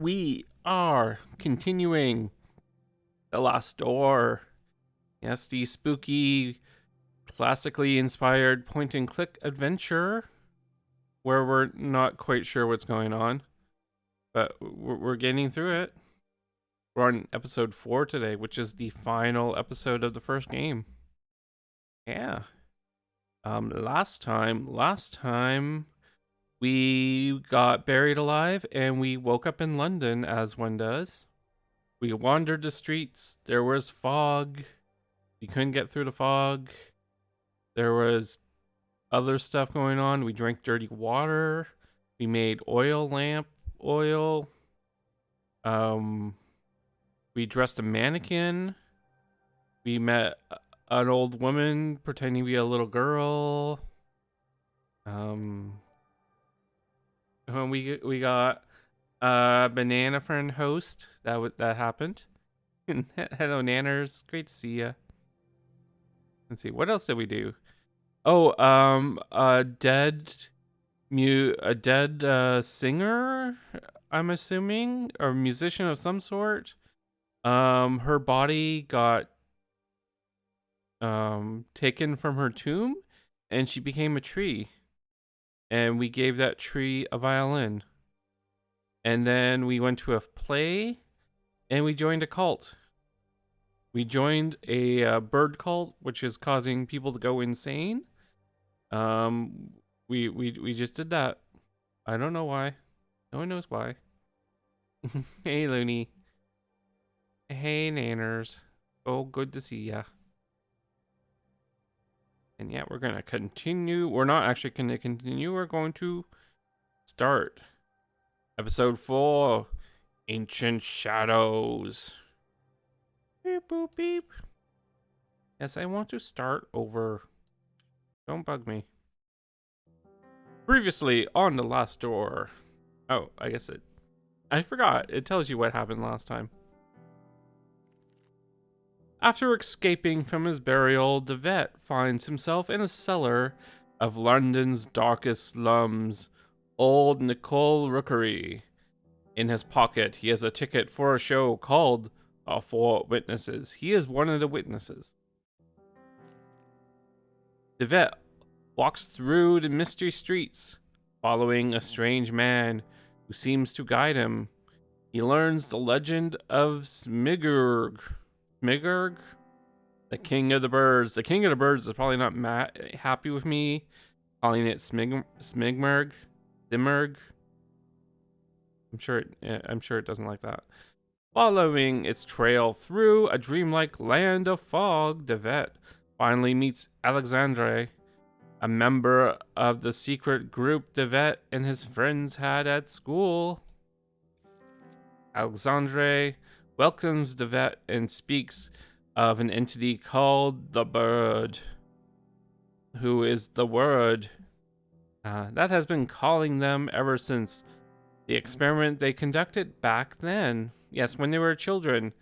We are continuing The Last Door. Yes, the spooky, classically inspired point and click adventure where we're not quite sure what's going on, but we're getting through it. We're on episode 4 today, which is the final episode of the first game. Yeah. Last time we got buried alive and we woke up in London as one does. We wandered the streets. There was fog. We couldn't get through the fog. There was other stuff going on. We drank dirty water. We made lamp oil. We dressed a mannequin. We met an old woman pretending to be a little girl. We got a banana friend host. That happened. Hello, Nanners. Great to see ya. Let's see. What else did we do? Oh, a dead singer, I'm assuming, or musician of some sort. Her body got taken from her tomb, and she became a tree. And we gave that tree a violin. And then we went to a play, and we joined a cult. We joined a bird cult, which is causing people to go insane. We just did that. I don't know why. No one knows why. Hey, Looney. Hey, Nanners. Oh, good to see ya. And yeah, we're gonna continue. We're not actually gonna continue. We're going to start episode 4, Ancient Shadows. Beep boop beep. Yes, I want to start over. Don't bug me. Previously on The Last Door. Oh, I forgot. It tells you what happened last time. After escaping from his burial, the vet finds himself in a cellar of London's darkest slums, Old Nicole Rookery. In his pocket, he has a ticket for a show called Four Witnesses. He is one of the witnesses. The vet walks through the misty streets, following a strange man who seems to guide him. He learns the legend of Smigurg. Smigurg? The King of the Birds. The King of the Birds is probably not happy with me calling it Smigmurg. Dimmerg. I'm sure it doesn't like that. Following its trail through a dreamlike land of fog, the vet finally meets Alexandre, a member of the secret group the vet and his friends had at school. Alexandre welcomes the vet and speaks of an entity called the Bird, who is the Word. That has been calling them ever since the experiment they conducted back then. Yes, when they were children,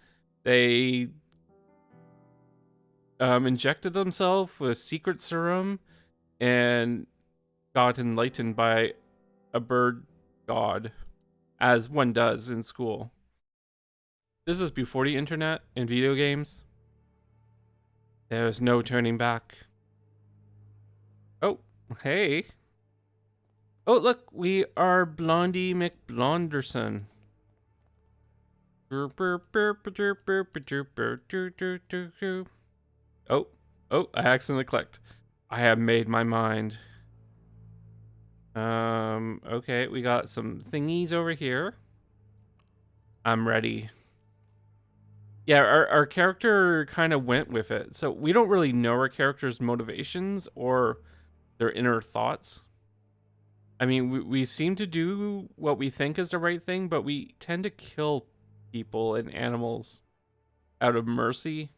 they injected themselves with secret serum and got enlightened by a bird god, as one does in school. This is before the internet and video games. There's no turning back. Oh, hey. Oh, look, we are Blondie McBlonderson. Oh, I accidentally clicked. I have made my mind. Okay, we got some thingies over here. I'm ready. Yeah, our character kind of went with it. So we don't really know our character's motivations or their inner thoughts. I mean, we seem to do what we think is the right thing, but we tend to kill people and animals out of mercy.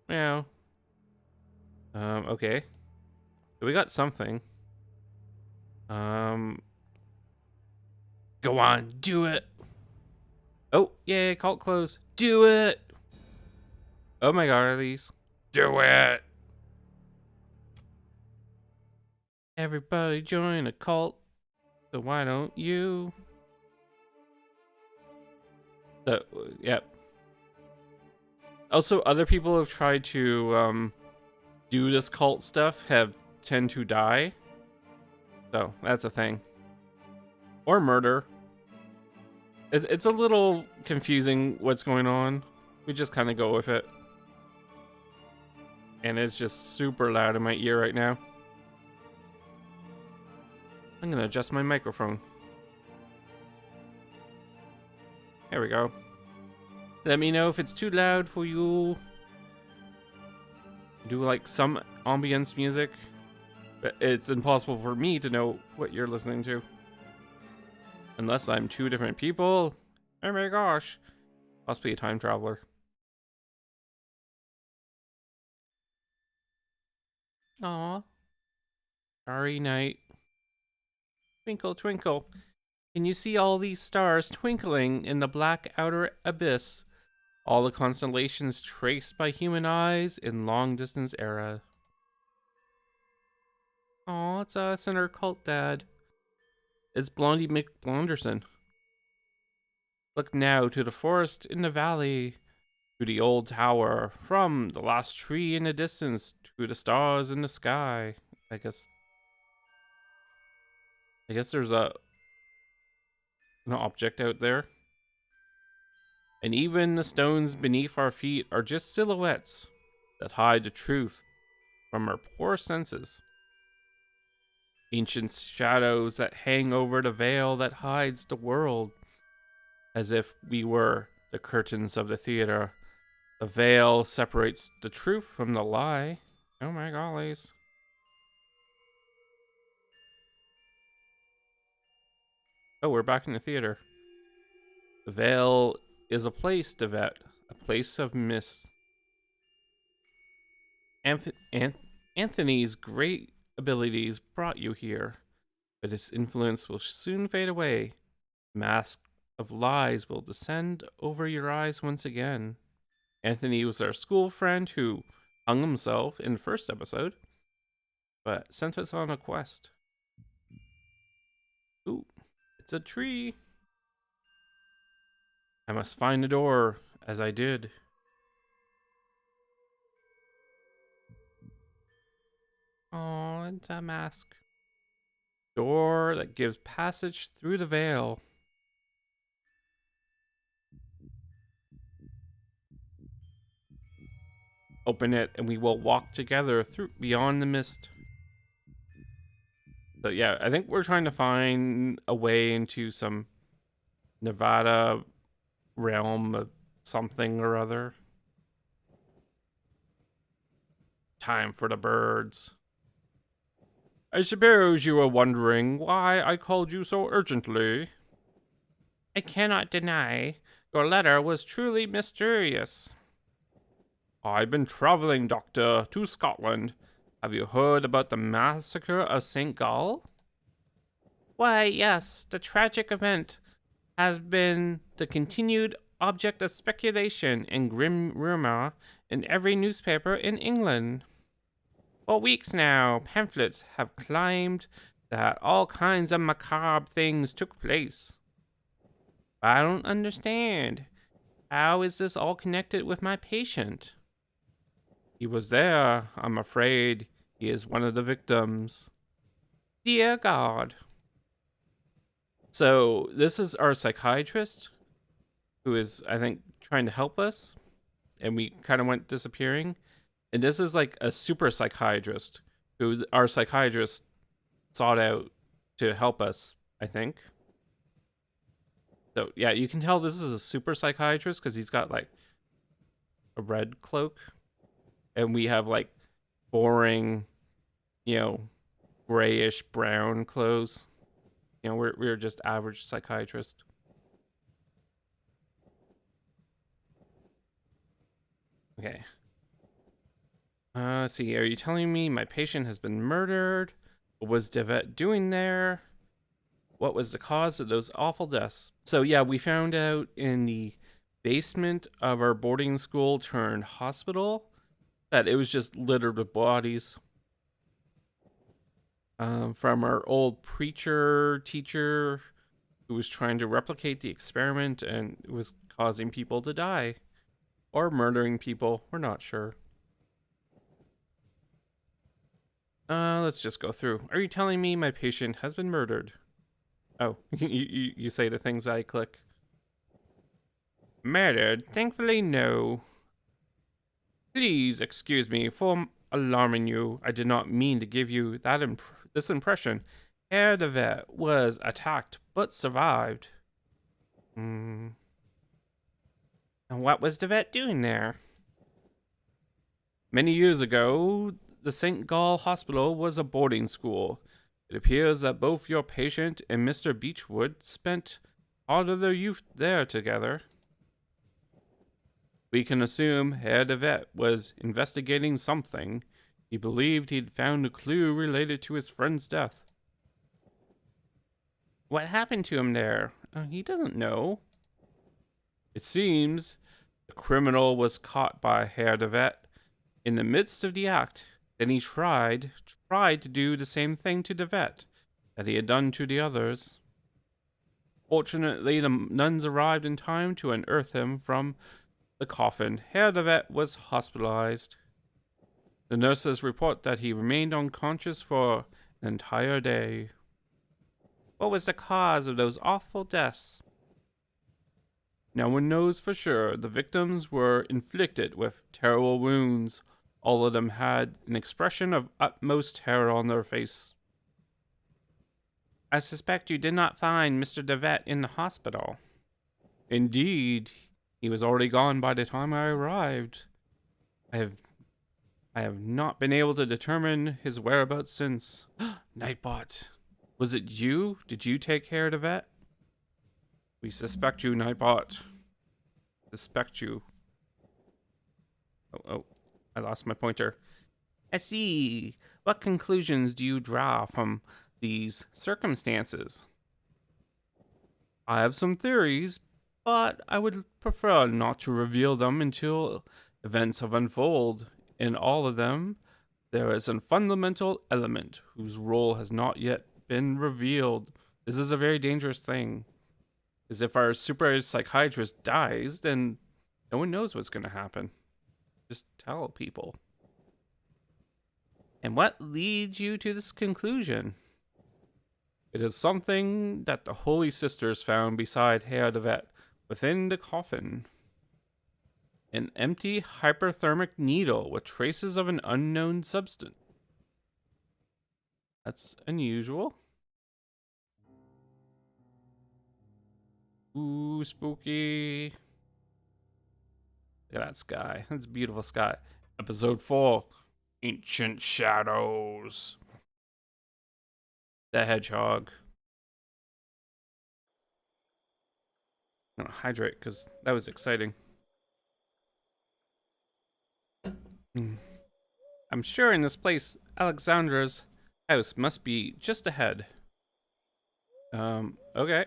Yeah. Okay. So we got something. Go on, do it. Oh, yay, cult close. Do it. Oh my god, Elise. Do it. Everybody join a cult. So why don't you? So, yeah. Also, other people have tried to do this cult stuff have tend to die. So, that's a thing. Or murder. It's a little confusing what's going on. We just kind of go with it. And it's just super loud in my ear right now. I'm gonna adjust my microphone. There we go. Let me know if it's too loud for you. Do like some ambience music. But it's impossible for me to know what you're listening to. Unless I'm two different people. Oh my gosh. Must be a time traveler. Aw. Starry night. Twinkle, twinkle. Can you see all these stars twinkling in the black outer abyss? All the constellations traced by human eyes in long distance era. Aw, it's us and our cult dad. It's Blondie McBlonderson. Look now to the forest in the valley, to the old tower, from the last tree in the distance to the stars in the sky. I guess there's an object out there. And even the stones beneath our feet are just silhouettes that hide the truth from our poor senses. Ancient shadows that hang over the veil that hides the world, as if we were the curtains of the theater. The veil separates the truth from the lie. Oh my gollies. Oh, we're back in the theater. The veil is a place, Devet, a place of mist. Anthony's great abilities brought you here, but his influence will soon fade away. The mask of lies will descend over your eyes once again. Anthony was our school friend who hung himself in the first episode, but sent us on a quest. Ooh, it's a tree. I must find the door, as I did. Oh, it's a mask. Door that gives passage through the veil. Open it, and we will walk together through beyond the mist. So yeah, I think we're trying to find a way into some Nevada realm of something or other. Time for the birds. I suppose you are wondering why I called you so urgently. I cannot deny your letter was truly mysterious. I've been traveling, Doctor, to Scotland. Have you heard about the massacre of St. Gall? Why, yes, the tragic event has been the continued object of speculation and grim rumor in every newspaper in England. For weeks now, pamphlets have claimed that all kinds of macabre things took place. But I don't understand. How is this all connected with my patient? He was there. I'm afraid he is one of the victims. Dear God. So, this is our psychiatrist who is, I think, trying to help us. And we kind of went disappearing. And this is like a super psychiatrist who our psychiatrist sought out to help us, I think. So, yeah, you can tell this is a super psychiatrist because he's got like a red cloak. And we have like boring, grayish brown clothes. We're just average psychiatrist. Okay. Let's see. Are you telling me my patient has been murdered? What was Devet doing there? What was the cause of those awful deaths? So yeah, we found out in the basement of our boarding school turned hospital that it was just littered with bodies. From our old preacher teacher who was trying to replicate the experiment and was causing people to die. Or murdering people. We're not sure. Let's just go through. Are you telling me my patient has been murdered? Oh, you say the things I click. Murdered? Thankfully, no. Please excuse me for alarming you. I did not mean to give you that this impression. Herr de Vet was attacked, but survived. And what was de Vet doing there? Many years ago, the St. Gall Hospital was a boarding school. It appears that both your patient and Mr. Beechwood spent part of their youth there together. We can assume Herr de Vet was investigating something. He believed he'd found a clue related to his friend's death. What happened to him there? He doesn't know. It seems the criminal was caught by Herr de Vet in the midst of the act. Then he tried to do the same thing to de Vet that he had done to the others. Fortunately, the nuns arrived in time to unearth him from the coffin. Herr de Vet was hospitalized. The nurses report that he remained unconscious for an entire day. What was the cause of those awful deaths? No one knows for sure. The victims were inflicted with terrible wounds. All of them had an expression of utmost terror on their face. I suspect you did not find Mr. de Vet in the hospital. Indeed, he was already gone by the time I arrived. I have not been able to determine his whereabouts since. Nightbot. Was it you? Did you take care of the vet? We suspect you, Nightbot. Suspect you. Oh, I lost my pointer. I see. What conclusions do you draw from these circumstances? I have some theories, but I would prefer not to reveal them until events have unfolded. In all of them, there is a fundamental element whose role has not yet been revealed. This is a very dangerous thing. Because if our super psychiatrist dies, then no one knows what's going to happen. Just tell people. And what leads you to this conclusion? It is something that the Holy Sisters found beside Herr de Vet, within the coffin. An empty hyperthermic needle with traces of an unknown substance. That's unusual. Ooh, spooky. Look at that sky. That's a beautiful sky. Episode 4. Ancient Shadows. The Hedgehog. I'm gonna hydrate because that was exciting. I'm sure in this place, Alexandra's house must be just ahead. Okay.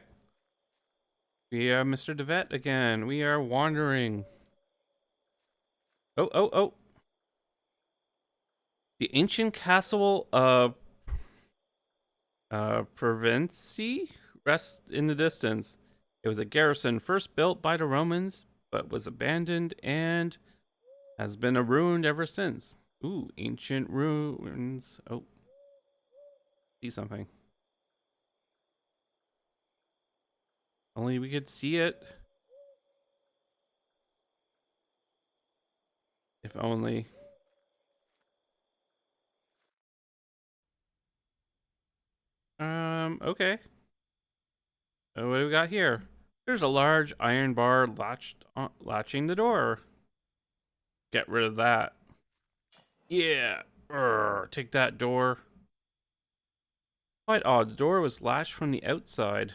We are Mr. de Vet again. We are wandering. Oh. The ancient castle of Provenci rests in the distance. It was a garrison first built by the Romans, but was abandoned and has been a ruin ever since. Ooh, ancient ruins. Oh, see something. Only we could see it. If only. Okay. What do we got here? There's a large iron bar latching the door. Get rid of that. Yeah. Take that door. Quite odd. The door was latched from the outside.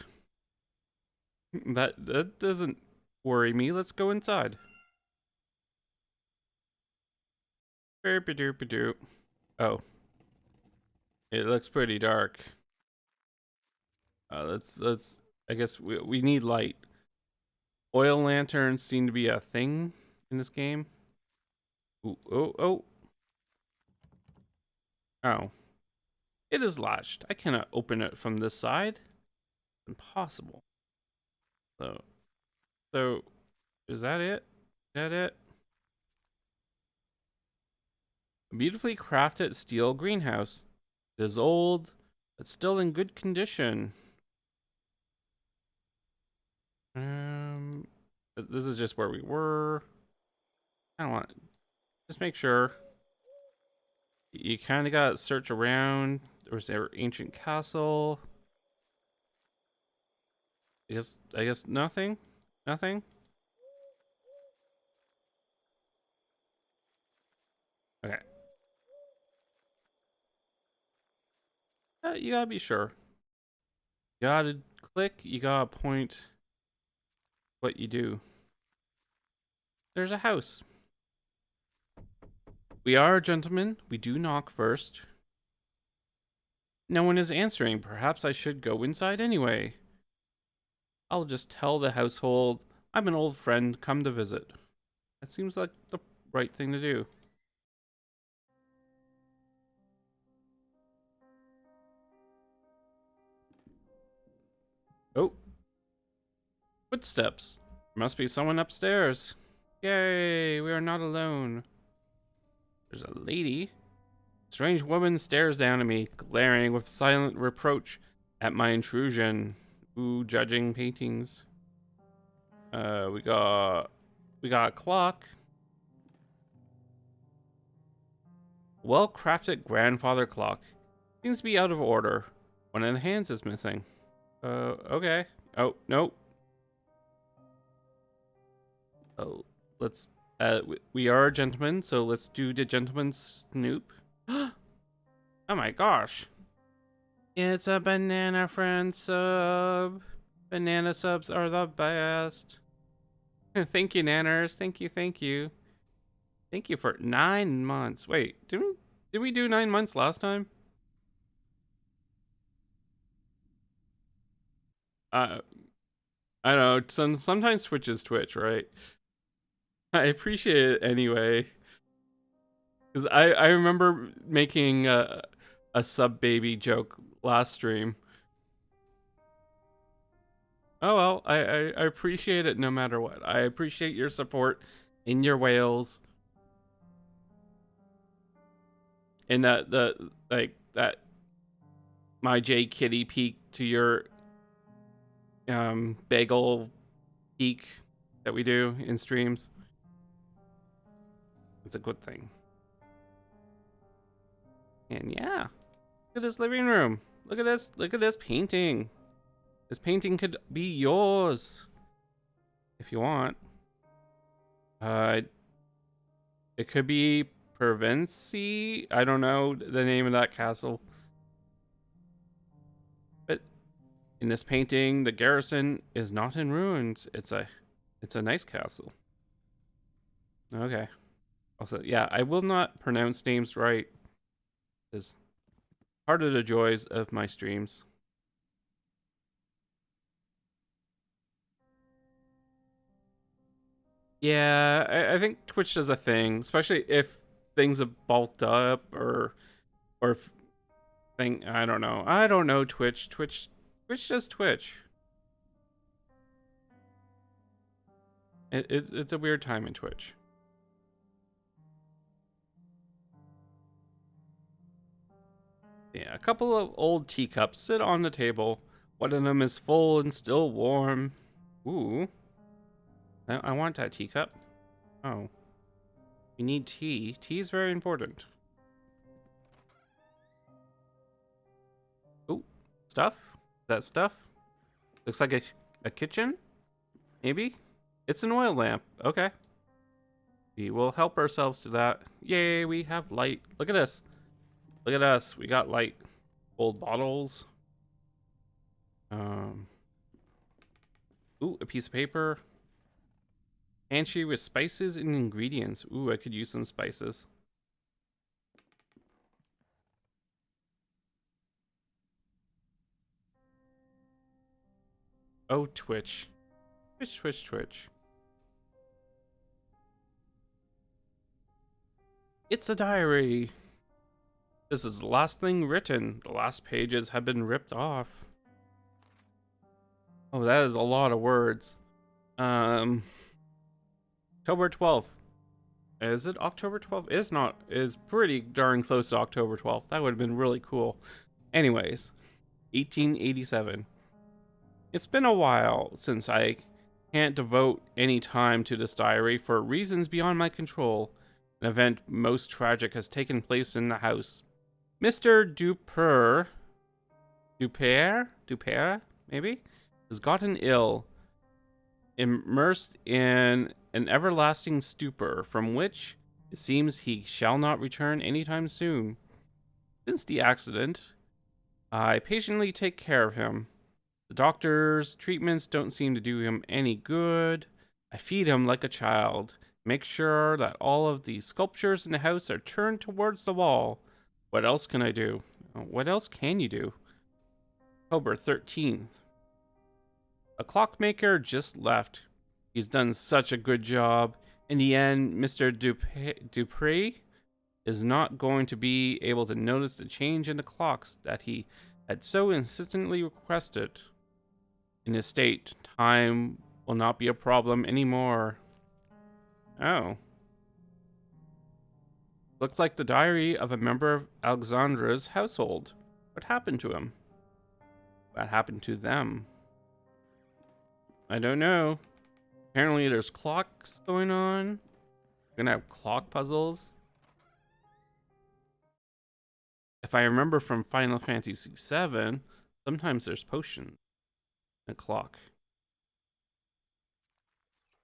That doesn't worry me. Let's go inside. Oh. It looks pretty dark. Let's I guess we need light. Oil lanterns seem to be a thing in this game. Ooh, oh. It is latched. I cannot open it from this side. Impossible. So is that it? Is that it? A beautifully crafted steel greenhouse. It is old, but still in good condition. This is just where we were. I don't want. Just make sure. You kind of got to search around. There was their ancient castle. I guess nothing. Nothing. Okay. You gotta be sure. You gotta click. You gotta point what you do. There's a house. We are gentlemen. We do knock first. No one is answering. Perhaps I should go inside anyway. I'll just tell the household I'm an old friend come to visit. That seems like the right thing to do. Oh. Footsteps. There must be someone upstairs. Yay, we are not alone. There's a lady. Strange woman stares down at me, glaring with silent reproach at my intrusion. Ooh, judging paintings. We got a clock. Well-crafted grandfather clock. Seems to be out of order. One of the hands is missing. Okay. Oh, no. Oh, let's, we are gentlemen, so let's do the gentleman's snoop. Oh my gosh. It's a banana friend sub. Banana subs are the best. Thank you, Nanners. Thank you, thank you. Thank you for 9 months. Wait, did we do 9 months last time? I don't know. Sometimes Twitch is Twitch, right? I appreciate it anyway. Because I remember making a sub baby joke last stream. Oh well, I appreciate it no matter what. I appreciate your support in your whales. And that my J Kitty peek to your bagel peek that we do in streams. It's a good thing. And yeah, look at this living room. Look at this painting. This painting could be yours if you want. It could be Provenci. I don't know the name of that castle. But in this painting, the garrison is not in ruins. It's a nice castle. Okay. Also, yeah, I will not pronounce names right. It's part of the joys of my streams. Yeah, I think Twitch does a thing, especially if things have bulked up or thing. I don't know. I don't know Twitch. Twitch does Twitch. It's a weird time in Twitch. Yeah, a couple of old teacups sit on the table. One of them is full and still warm. Ooh. I want that teacup. Oh. We need tea. Tea is very important. Oh, stuff? That stuff? Looks like a kitchen? Maybe? It's an oil lamp. Okay. We will help ourselves to that. Yay, we have light. Look at this. Look at us. We got light. Old bottles. Ooh, a piece of paper. Pantry with spices and ingredients. Ooh, I could use some spices. Oh, Twitch. Twitch. It's a diary. This is the last thing written. The last pages have been ripped off. Oh, that is a lot of words. October 12th. Is it October 12th? It's not. It's pretty darn close to October 12th. That would have been really cool. Anyways, 1887. It's been a while since I can't devote any time to this diary for reasons beyond my control. An event most tragic has taken place in the house. Mr. Dupere, maybe, has gotten ill, immersed in an everlasting stupor from which it seems he shall not return anytime soon. Since the accident, I patiently take care of him. The doctor's treatments don't seem to do him any good. I feed him like a child, make sure that all of the sculptures in the house are turned towards the wall. What else can I do? What else can you do? October 13th. A clockmaker just left. He's done such a good job. In the end, Mr. Dupree is not going to be able to notice the change in the clocks that he had so insistently requested. In his state, time will not be a problem anymore. Oh. Looks like the diary of a member of Alexandra's household. What happened to him? What happened to them? I don't know. Apparently there's clocks going on. We're gonna have clock puzzles. If I remember from Final Fantasy VII, sometimes there's potions and a clock.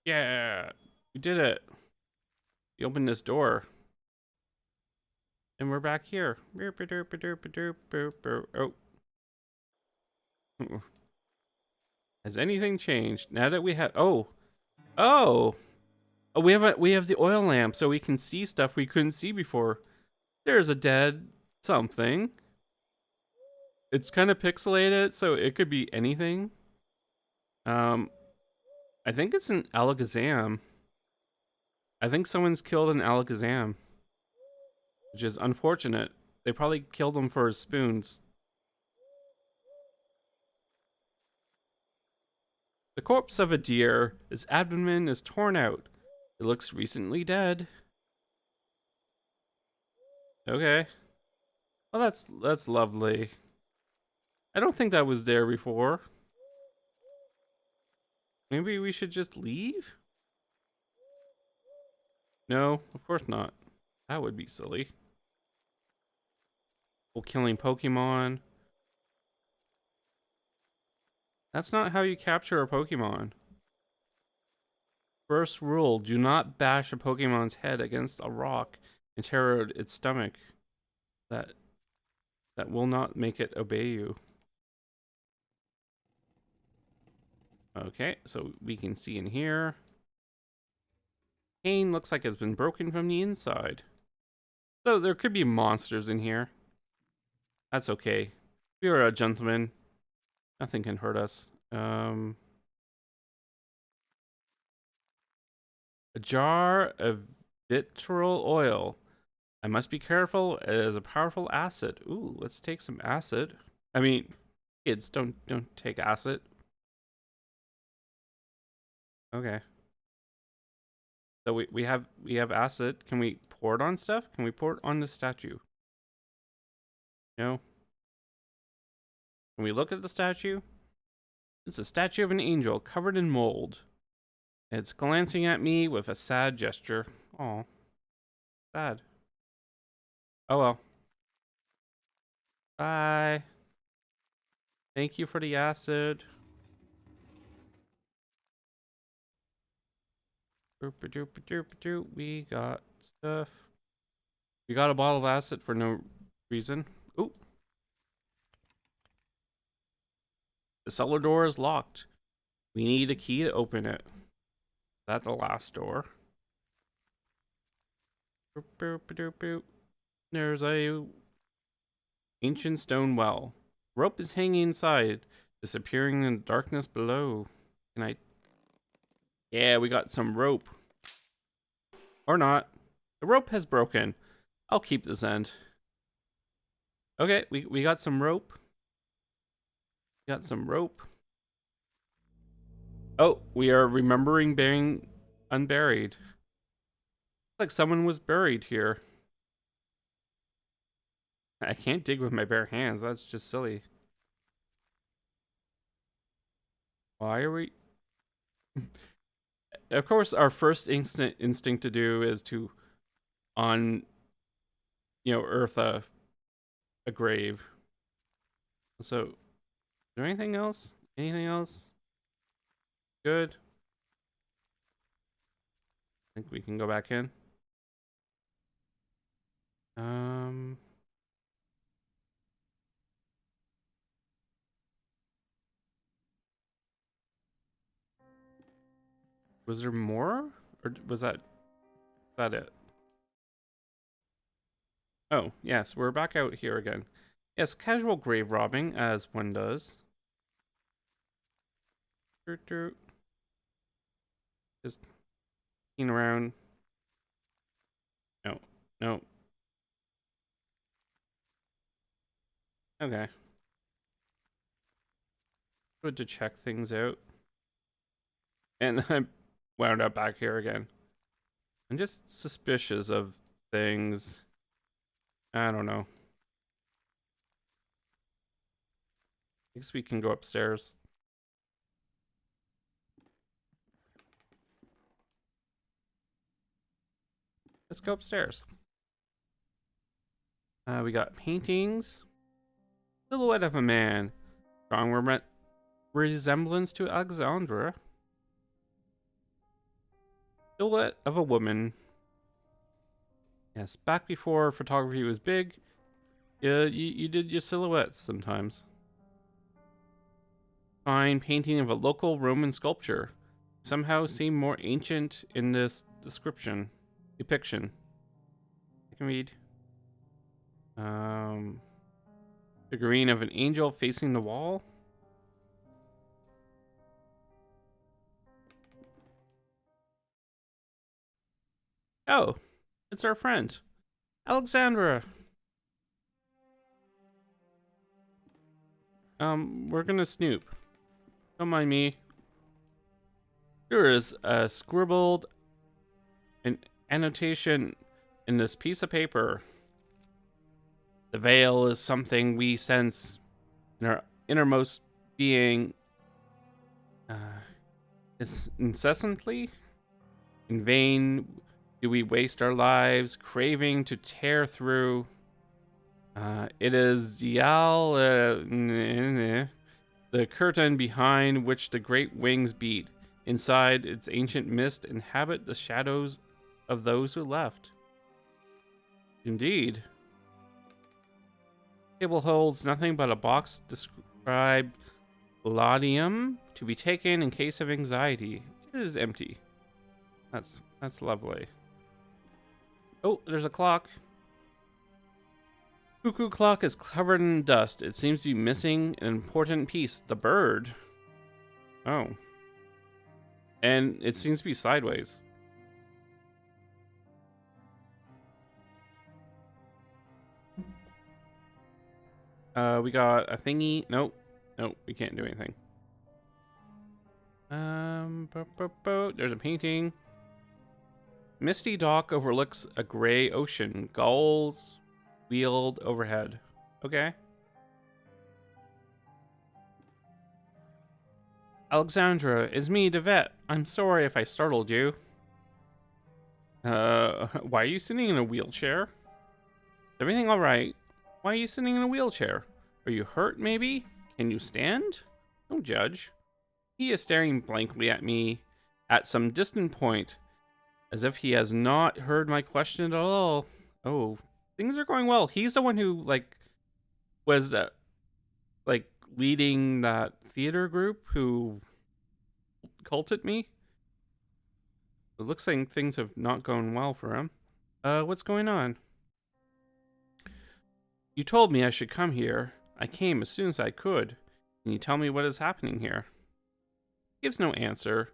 Yeah, we did it. We opened this door. And we're back here. Oh. Has anything changed? Now that we have... Oh, we have the oil lamp so we can see stuff we couldn't see before. There's a dead something. It's kind of pixelated, so it could be anything. I think it's an Alakazam. I think someone's killed an Alakazam, which is unfortunate. They probably killed him for his spoons. The corpse of a deer. Its abdomen is torn out. It looks recently dead. Okay. Well, that's lovely. I don't think that was there before. Maybe we should just leave? No, of course not. That would be silly. Well, killing Pokemon. That's not how you capture a Pokemon. First rule, do not bash a Pokemon's head against a rock and tear out its stomach. That will not make it obey you. Okay, so we can see in here. Cane looks like it's been broken from the inside. So there could be monsters in here. That's okay. We are a gentleman. Nothing can hurt us. A jar of vitriol oil. I must be careful. It is a powerful acid. Ooh, let's take some acid. I mean, kids, don't take acid. Okay. So we have acid. Can we pour it on stuff? Can we pour it on the statue? No. Can we look at the statue? It's a statue of an angel covered in mold. It's glancing at me with a sad gesture. Aw. Sad. Oh well. Bye. Thank you for the acid. We got stuff. We got a bottle of acid for no reason. Ooh. The cellar door is locked. We need a key to open it. Is that the last door? There's a ancient stone well. Rope is hanging inside, disappearing in the darkness below. Can I... Yeah, we got some rope. Or not. The rope has broken. I'll keep this end. Okay, we got some rope. We got some rope. Oh, we are remembering being unburied. Like someone was buried here. I can't dig with my bare hands. That's just silly. Why are we? Of course, our first instinct to do is to on earth a grave. So, is there anything else? Anything else? Good. I think we can go back in. Um, was there more, or was that it? Oh, yes, we're back out here again. Yes, casual grave robbing, as one does. Just looking around. No, no. Okay. Good to check things out. And I wound up back here again. I'm just suspicious of things. I don't know. I guess we can go upstairs. Let's go upstairs. We got paintings. Silhouette of a man. Strong resemblance to Alexandra. Silhouette of a woman. Yes, back before photography was big, you did your silhouettes sometimes. Fine painting of a local Roman sculpture. Somehow seem more ancient in this depiction. I can read. Figurine of an angel facing the wall. Oh, it's our friend, Alexandra. We're gonna snoop. Don't mind me. There is a scribbled an annotation in this piece of paper. The veil is something we sense in our innermost being. It's incessantly. In vain do we waste our lives craving to tear through. It is Yal, the curtain behind which the great wings beat. Inside its ancient mist inhabit the shadows of those who left. Indeed. The table holds nothing but a box described laudanum to be taken in case of anxiety. It is empty. That's lovely. Oh, there's a clock. Cuckoo clock is covered in dust. It seems to be missing an important piece, the bird. Oh. And it seems to be sideways. We got a thingy. Nope, we can't do anything. There's a painting. Misty dock overlooks a gray ocean. Gulls wheeled overhead. Okay. Alexandra, it's me, Devet. I'm sorry if I startled you. Why are you sitting in a wheelchair? Is everything alright? Why are you sitting in a wheelchair? Are you hurt, maybe? Can you stand? Don't judge. He is staring blankly at me at some distant point, as if he has not heard my question at all. Oh, things are going well. He's the one who, was, leading that theater group who culted me. It looks like things have not gone well for him. What's going on? You told me I should come here. I came as soon as I could. Can you tell me what is happening here? He gives no answer.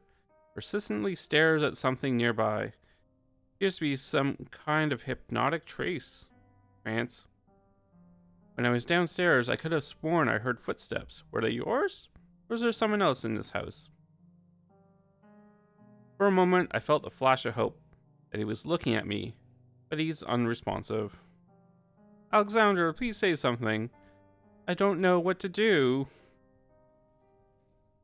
Persistently stares at something nearby. Appears to be some kind of hypnotic trance. When I was downstairs, I could have sworn I heard footsteps. Were they yours? Or was there someone else in this house? For a moment, I felt a flash of hope that he was looking at me, but he's unresponsive. Alexandra, please say something. I don't know what to do.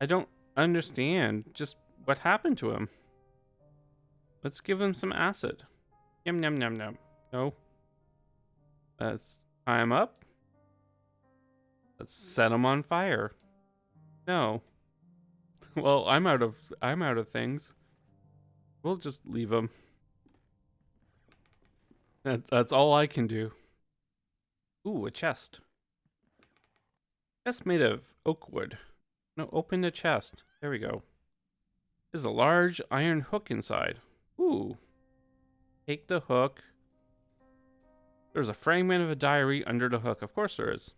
I don't understand just what happened to him. Let's give him some acid. Yum, yum, yum, yum. No. Let's tie him up. Let's set him on fire. No. Well, I'm out of things. We'll just leave him. That's all I can do. Ooh, a chest. Chest made of oak wood. No, open the chest. There we go. There's a large iron hook inside. Ooh. Take the hook. There's a fragment of a diary under the hook. Of course there is.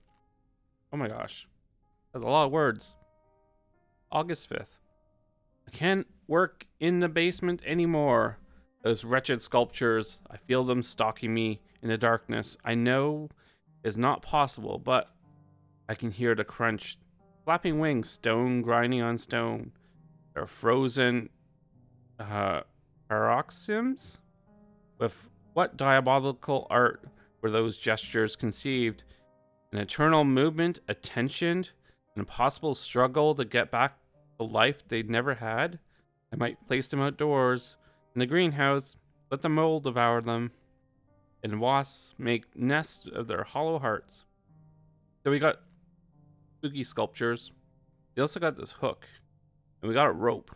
Oh my gosh. That's a lot of words. August 5th. I can't work in the basement anymore. Those wretched sculptures, I feel them stalking me in the darkness. I know it's not possible, but I can hear the crunch. Flapping wings, stone grinding on stone. They're frozen paroxysms? With what diabolical art were those gestures conceived? An eternal movement, a tension, an impossible struggle to get back the life they'd never had? I might place them outdoors, in the greenhouse, let the mold devour them, and wasps make nests of their hollow hearts. So we got spooky sculptures. We also got this hook. And we got a rope.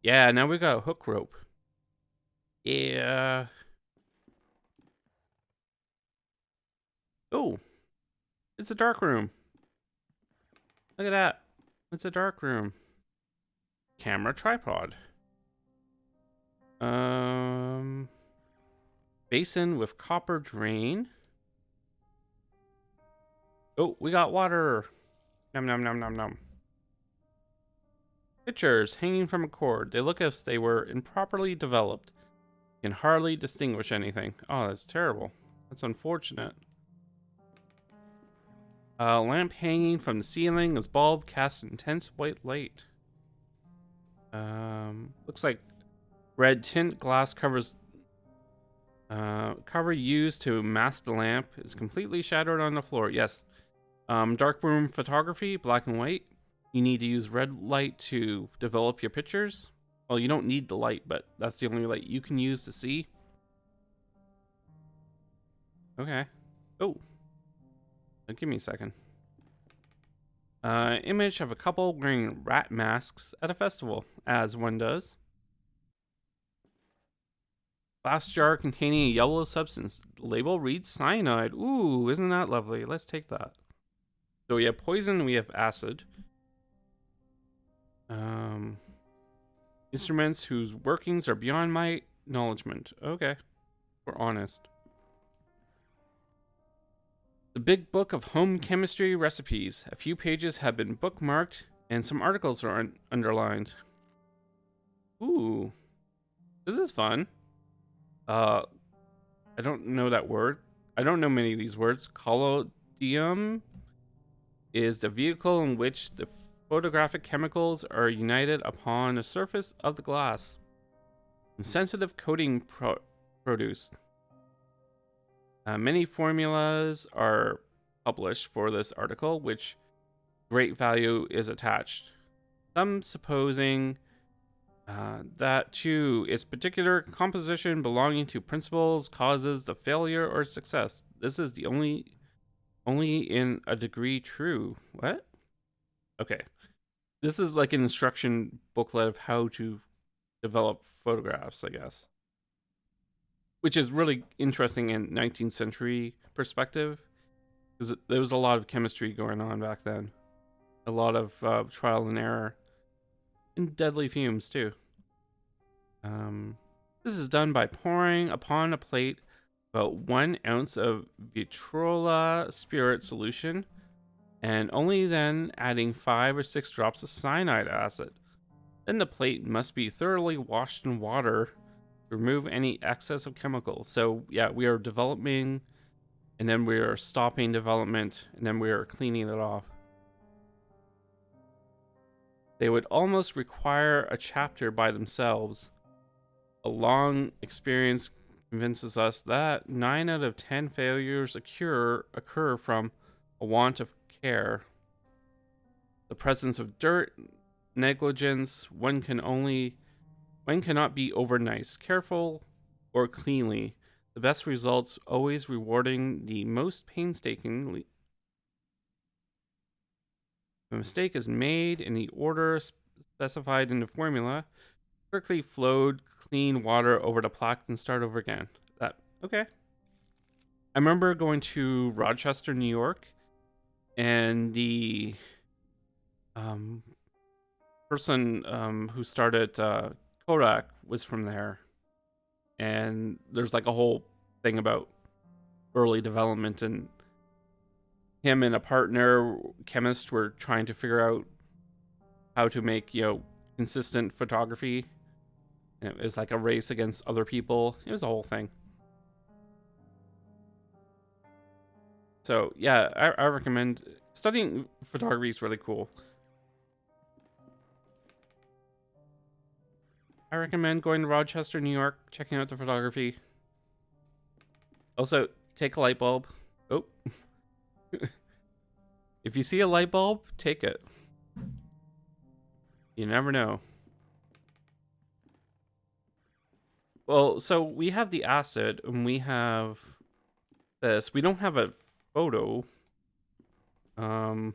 Yeah, now we got a hook rope. Yeah. Oh. It's a dark room. Look at that. It's a dark room. Camera tripod. Basin with copper drain. Oh, we got water. Nom nom nom nom nom. Pictures hanging from a cord. They look as if they were improperly developed. You can hardly distinguish anything. Oh, that's terrible. That's unfortunate. A lamp hanging from the ceiling. Its bulb casts intense white light. Looks like red tint glass covers. Cover used to mask the lamp is completely shattered on the floor. Yes. Darkroom photography, black and white. You need to use red light to develop your pictures. Well, you don't need the light, but that's the only light you can use to see. Okay. Oh. Give me a second. Image of a couple wearing rat masks at a festival, as one does. Glass jar containing a yellow substance. The label reads cyanide. Ooh, isn't that lovely? Let's take that. So we have poison, we have acid. Instruments whose workings are beyond my acknowledgement. Okay, we're honest. The big book of home chemistry recipes. A few pages have been bookmarked, and some articles are underlined. Ooh, this is fun. I don't know that word. I don't know many of these words. Collodium is the vehicle in which the photographic chemicals are united upon the surface of the glass. And sensitive coating produced. Many formulas are published for this article, which great value is attached. Some supposing that to its particular composition belonging to principles causes the failure or success. This is the only in a degree true. What? Okay. This is like an instruction booklet of how to develop photographs, I guess. Which is really interesting in 19th century perspective. Because there was a lot of chemistry going on back then. A lot of trial and error. And deadly fumes, too. This is done by pouring upon a plate about 1 ounce of vitriol spirit solution, and only then adding 5 or 6 drops of cyanide acid. Then the plate must be thoroughly washed in water to remove any excess of chemicals. So yeah, we are developing, and then we are stopping development, and then we are cleaning it off. They would almost require a chapter by themselves. A long experience convinces us that 9 out of 10 failures occur from a want of care. The presence of dirt, negligence, one cannot be over nice, careful, or cleanly. The best results always rewarding the most painstakingly. If a mistake is made in the order specified in the formula, quickly flowed clean water over the plaque and start over again. Okay. I remember going to Rochester, New York, and the person who started Kodak was from there, and there's like a whole thing about early development, and him and a partner chemist were trying to figure out how to make consistent photography, and it was like a race against other people. It was a whole thing. So yeah, I recommend studying photography. Is really cool. I recommend going to Rochester, New York, checking out the photography. Also, take a light bulb. Oh. If you see a light bulb, take it. You never know. Well, so we have the acid, and we have this. We don't have a photo. Yeah,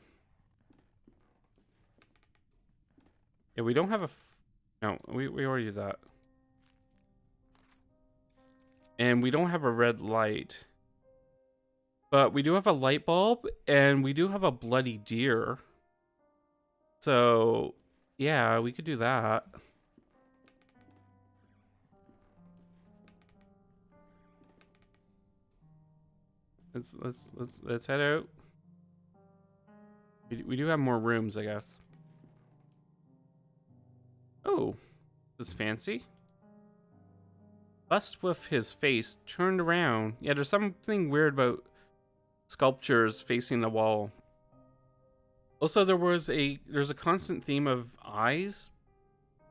we don't have a... No, we already did that. And we don't have a red light. But we do have a light bulb, and we do have a bloody deer. So, yeah, we could do that. Let's head out. We do have more rooms, I guess. Oh, this is fancy. Bust with his face turned around. Yeah, there's something weird about sculptures facing the wall. Also, there's a constant theme of eyes.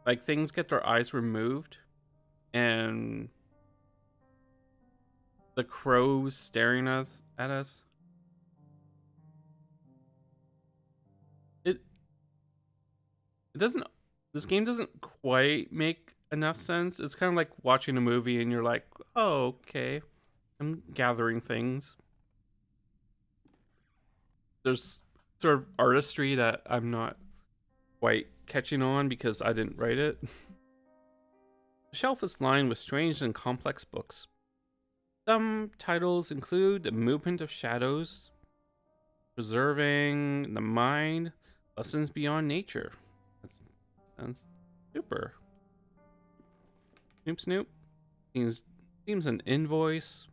Like, things get their eyes removed, and the crows staring at us. It doesn't... This game doesn't quite make enough sense. It's kind of like watching a movie and you're like, oh, okay, I'm gathering things. There's sort of artistry that I'm not quite catching on because I didn't write it. The shelf is lined with strange and complex books. Some titles include The Movement of Shadows, Preserving the Mind, Lessons Beyond Nature. That sounds super. Snoop Snoop. Seems an invoice.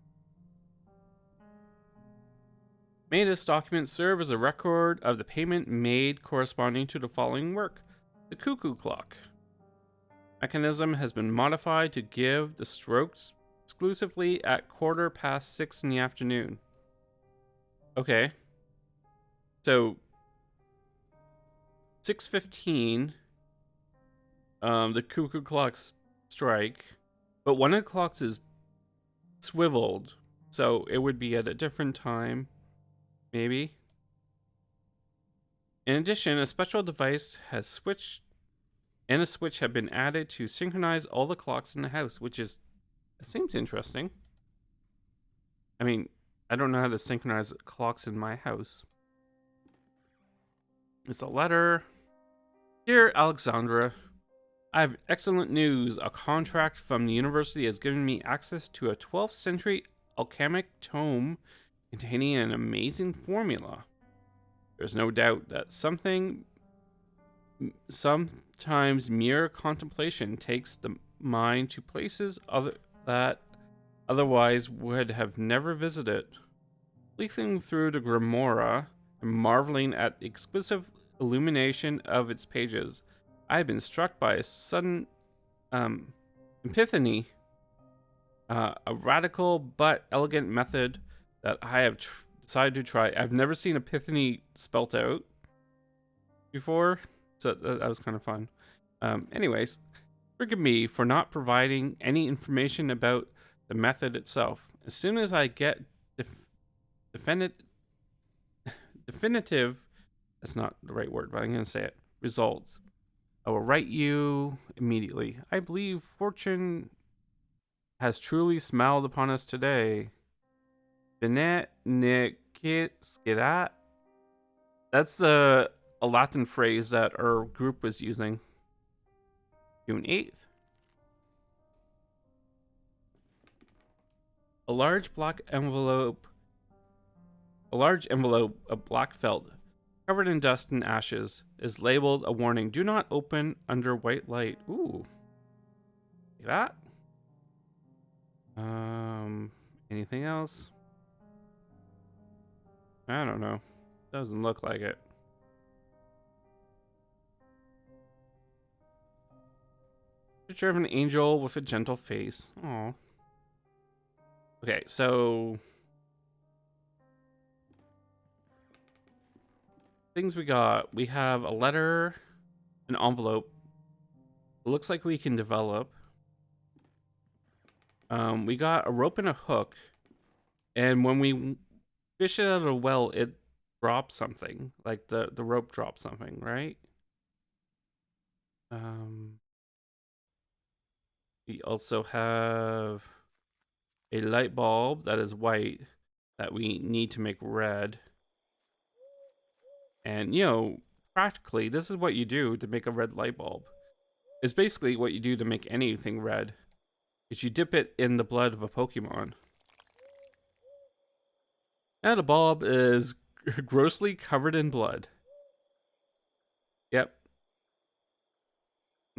May this document serve as a record of the payment made corresponding to the following work. The cuckoo clock. Mechanism has been modified to give the strokes exclusively at 6:15 in the afternoon. Okay. So 6:15, the cuckoo clocks strike, but one of the clocks is swiveled, so it would be at a different time, maybe. In addition, a special device has switched, and a switch have been added to synchronize all the clocks in the house, which is, it seems interesting. I mean, I don't know how to synchronize clocks in my house. It's a letter. Dear Alexandra, I have excellent news. A contract from the university has given me access to a 12th century alchemic tome containing an amazing formula. There's no doubt that sometimes mere contemplation takes the mind to places that otherwise would have never visited. Leafing through the Grimoire and marveling at the exquisite illumination of its pages, I have been struck by a sudden epiphany, a radical but elegant method that I have decided to try. I've never seen epiphany spelt out before, so that was kind of fun. Anyways, Forgive me for not providing any information about the method itself. As soon as I get definitive, that's not the right word, but I'm going to say it, results, I will write you immediately. I believe fortune has truly smiled upon us today. Benet nicit scidat. That's a Latin phrase that our group was using. June 8th. A large envelope of black felt, covered in dust and ashes, is labeled a warning. Do not open under white light. Ooh. See that? Anything else? I don't know. Doesn't look like it. Picture of an angel with a gentle face. Oh. Okay, so things we got. We have a letter, an envelope. It looks like we can develop. We got a rope and a hook, and when we fish it out of a well, it drops something. Like the rope drops something, right? We also have a light bulb that is white that we need to make red. And, you know, practically, this is what you do to make a red light bulb. It's basically what you do to make anything red. Is you dip it in the blood of a Pokemon. Now the bulb is grossly covered in blood. Yep.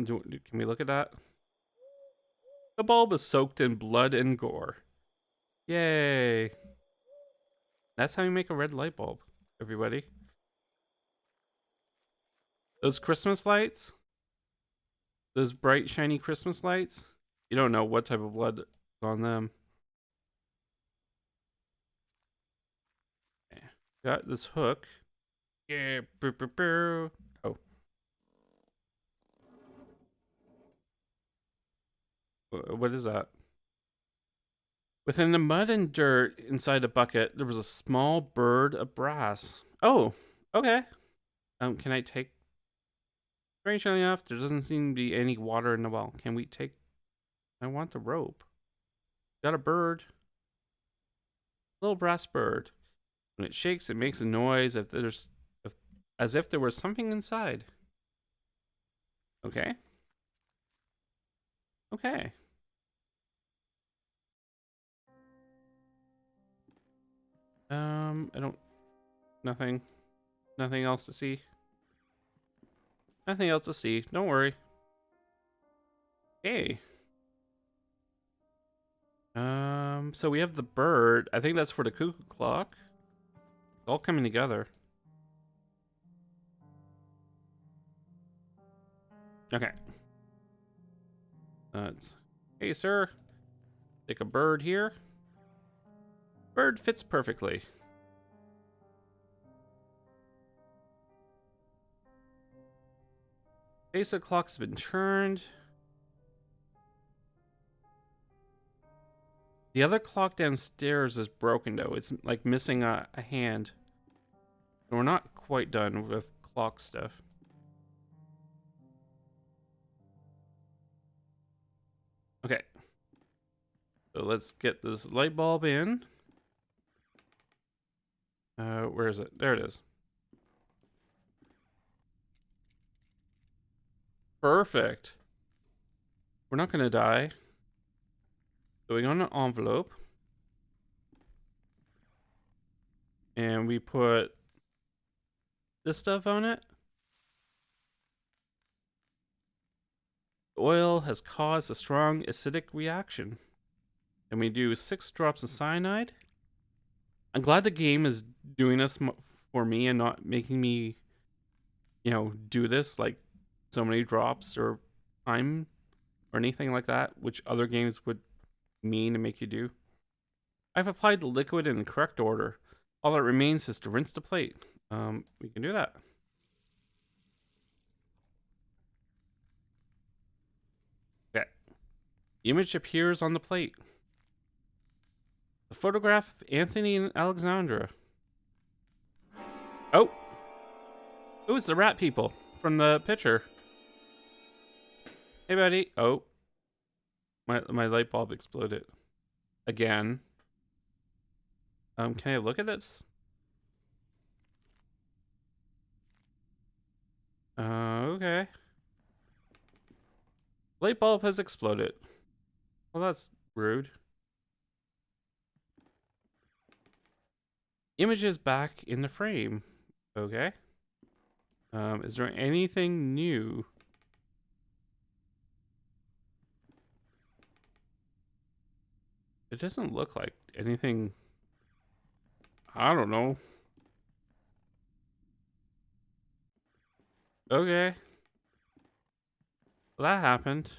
Can we look at that? The bulb is soaked in blood and gore. Yay. That's how you make a red light bulb, everybody. Those Christmas lights, those bright, shiny Christmas lights, you don't know what type of blood is on them. Okay. Got this hook. Yeah. Oh. What is that? Within the mud and dirt inside a bucket, there was a small bird of brass. Oh, okay. Can I take? Strangely enough, there doesn't seem to be any water in the well. Can we take? I want the rope. Got a bird. Little brass bird. When it shakes, it makes a noise as if there was something inside. Okay. Okay. I don't. Nothing. Nothing else to see. Nothing else to see. Don't worry. Hey. So we have the bird. I think that's for the cuckoo clock. It's all coming together. Okay. Hey, sir. Take a bird here. Bird fits perfectly. Face of the clock's been turned. The other clock downstairs is broken, though. It's like missing a hand. So we're not quite done with clock stuff. Okay. So let's get this light bulb in. Where is it? There it is. Perfect. We're not gonna die. So we go on an envelope. And we put this stuff on it. The oil has caused a strong acidic reaction. And we do 6 drops of cyanide. I'm glad the game is doing this for me and not making me, you know, do this like so many drops or time or anything like that, which other games would mean to make you do. I've applied the liquid in the correct order. All that remains is to rinse the plate. We can do that. The image appears on the plate. The photograph of Anthony and Alexandra. Oh! It was the rat people from the picture. Hey, buddy. Oh. My light bulb exploded. Again. Can I look at this? Okay. Light bulb has exploded. Well, that's rude. Image is back in the frame. Okay. Is there anything new? It doesn't look like anything. I don't know. Okay. Well, that happened.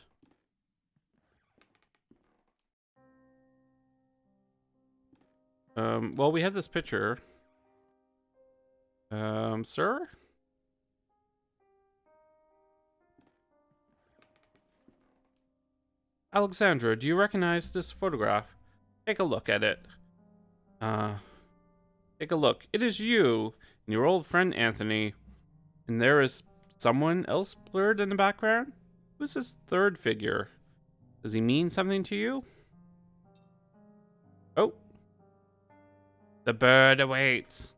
Well, we have this picture. Sir? Alexandra, do you recognize this photograph? Take a look at it. Take a look. It is you and your old friend Anthony. And there is someone else blurred in the background? Who's this third figure? Does he mean something to you? Oh. The bird awaits.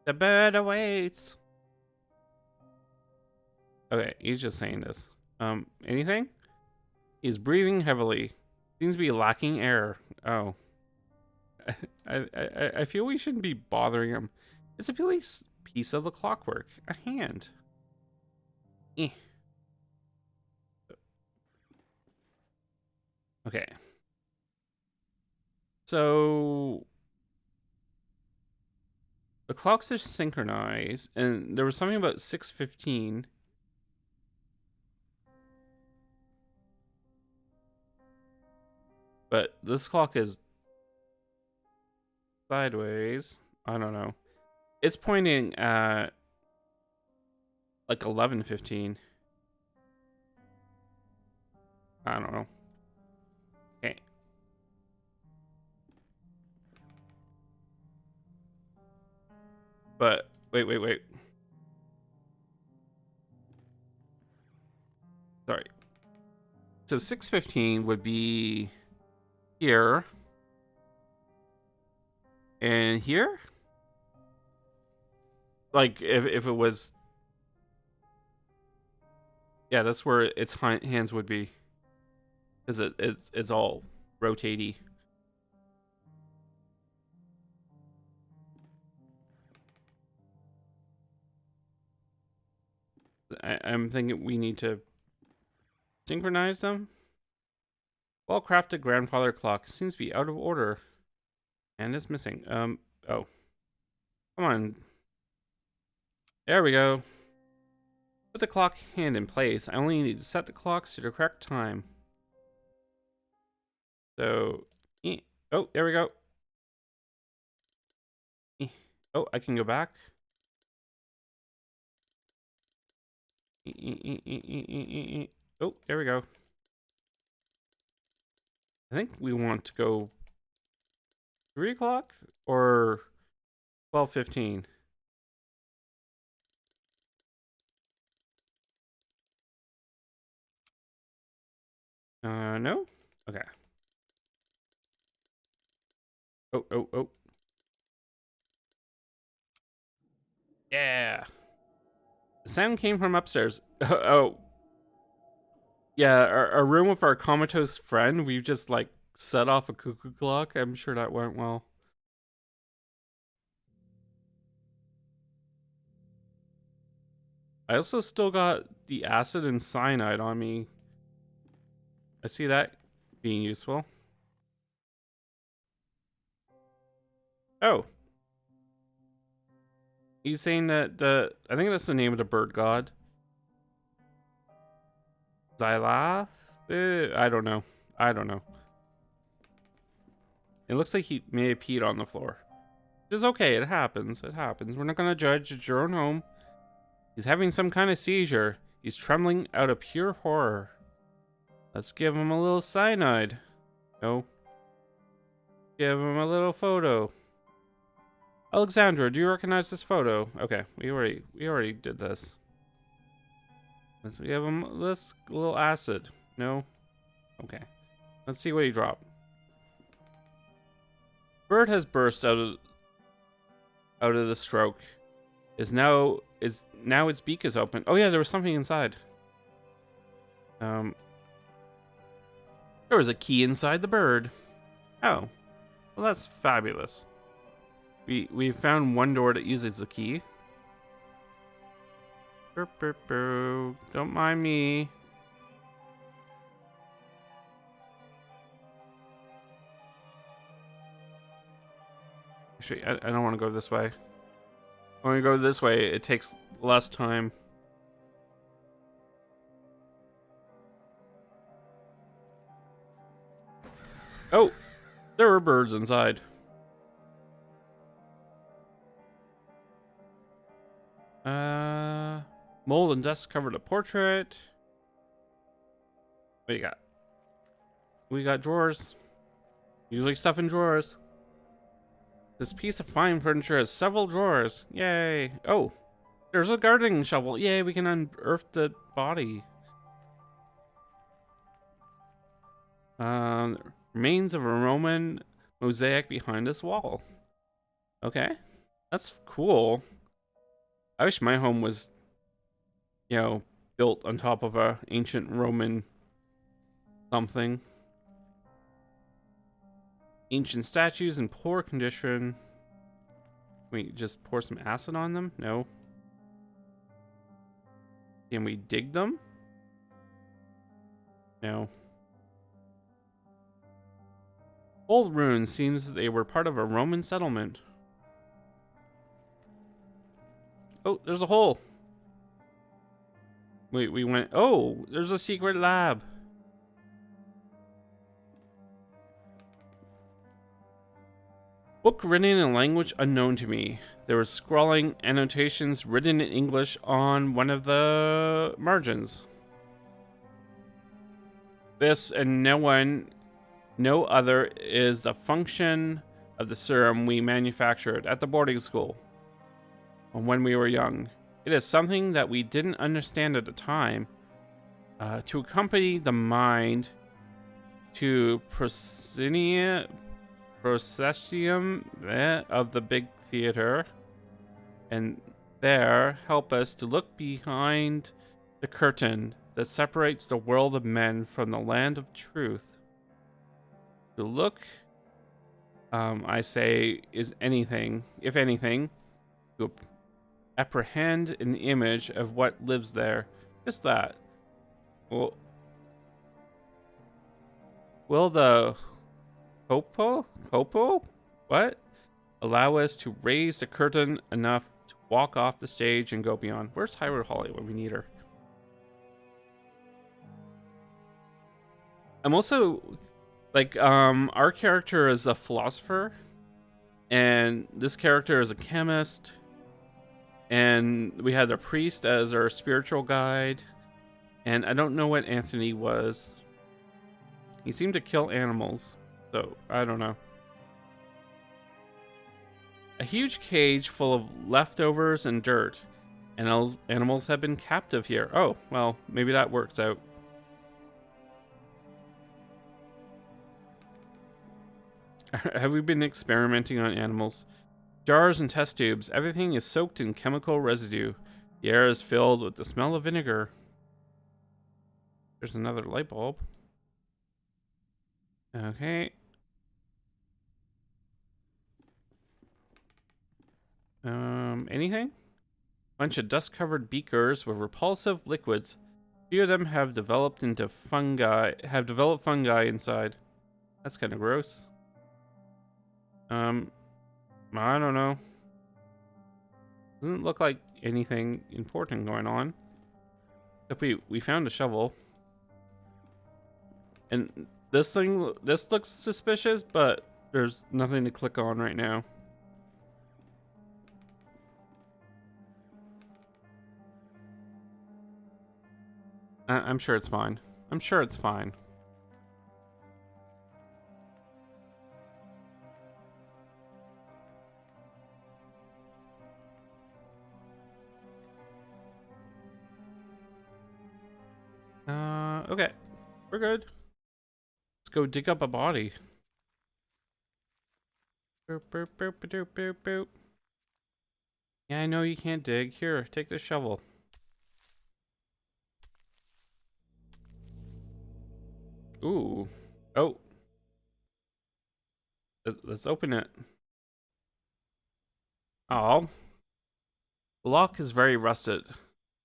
The bird awaits. Okay, he's just saying this. Anything? He's breathing heavily. Seems to be lacking air. Oh. I feel we shouldn't be bothering him. It's a piece of the clockwork. A hand. Eh. Okay. So the clocks are synchronized, and there was something about 6:15. But this clock is sideways. I don't know. It's pointing at like 11:15. I don't know. Okay. But wait. Sorry. So 6:15 would be here. And here? Like if it was, yeah, that's where its hands would be, because it's all rotatey. I'm thinking we need to synchronize them. Well-crafted grandfather clock seems to be out of order and is missing. Oh, come on. There we go. Put the clock hand in place. I only need to set the clocks to the correct time. So, oh, there we go. Oh, I can go back. Oh, there we go. I think we want to go 3 o'clock or 12:15. No? Okay. Oh. Yeah. The sound came from upstairs. Oh. Yeah, our room with our comatose friend, we've just like set off a cuckoo clock. I'm sure that went well. I also still got the acid and cyanide on me. I see that being useful. Oh. He's saying that I think that's the name of the bird god. Zyla? I don't know. It looks like he may have peed on the floor. Which is okay, it happens. We're not gonna judge. It's your own home. He's having some kind of seizure. He's trembling out of pure horror. Let's give him a little cyanide. No. Give him a little photo. Alexandra, do you recognize this photo? Okay, we already did this. Let's give him this little acid. No? Okay. Let's see what he dropped. Bird has burst out of the stroke. Now its beak is open. Oh yeah, there was something inside. There was a key inside the bird. Oh. Well, that's fabulous. We found one door that uses the key. Burp, burp, burp. Don't mind me. Actually, I don't want to go this way. When we go this way, it takes less time. Oh, there were birds inside. Mold and dust covered a portrait. What do you got? We got drawers. Usually stuff in drawers. This piece of fine furniture has several drawers. Yay. Oh, there's a gardening shovel. Yay, we can unearth the body. Remains of a Roman mosaic behind this wall. Okay, that's cool. I wish my home was, you know, built on top of a ancient Roman something. Ancient statues in poor condition. Can we just pour some acid on them? No. Can we dig them? No. Old ruins seems they were part of a Roman settlement. Oh, there's a hole. We went. Oh, there's a secret lab. Book written in a language unknown to me. There were scrawling annotations written in English on one of the margins. This and no other is the function of the serum we manufactured at the boarding school when we were young. It is something that we didn't understand at the time. To accompany the mind to proscenium of the big theater, and there help us to look behind the curtain that separates the world of men from the land of truth. To look, I say, is anything, if anything, to apprehend an image of what lives there. Just that. Well, will the Hopo? What? Allow us to raise the curtain enough to walk off the stage and go beyond. Where's Hyrule Holly when we need her? I'm also, like, our character is a philosopher, and this character is a chemist, and we had a priest as our spiritual guide, and I don't know what Anthony was. He seemed to kill animals, so I don't know. A huge cage full of leftovers and dirt. Animals have been captive here. Oh, well, maybe that works out. Have we been experimenting on animals? Jars and test tubes. Everything is soaked in chemical residue. The air is filled with the smell of vinegar. There's another light bulb. Okay. Anything? Bunch of dust-covered beakers with repulsive liquids. A few of them have developed fungi inside. That's kind of gross. I don't know. Doesn't look like anything important going on. Except we found a shovel. And this looks suspicious, but there's nothing to click on right now. I'm sure it's fine. I'm sure it's fine. Okay. We're good. Let's go dig up a body. Boop, boop, boop, boop, boop, boop. Yeah, I know you can't dig. Here, take the shovel. Ooh. Oh. Let's open it. Oh. The lock is very rusted.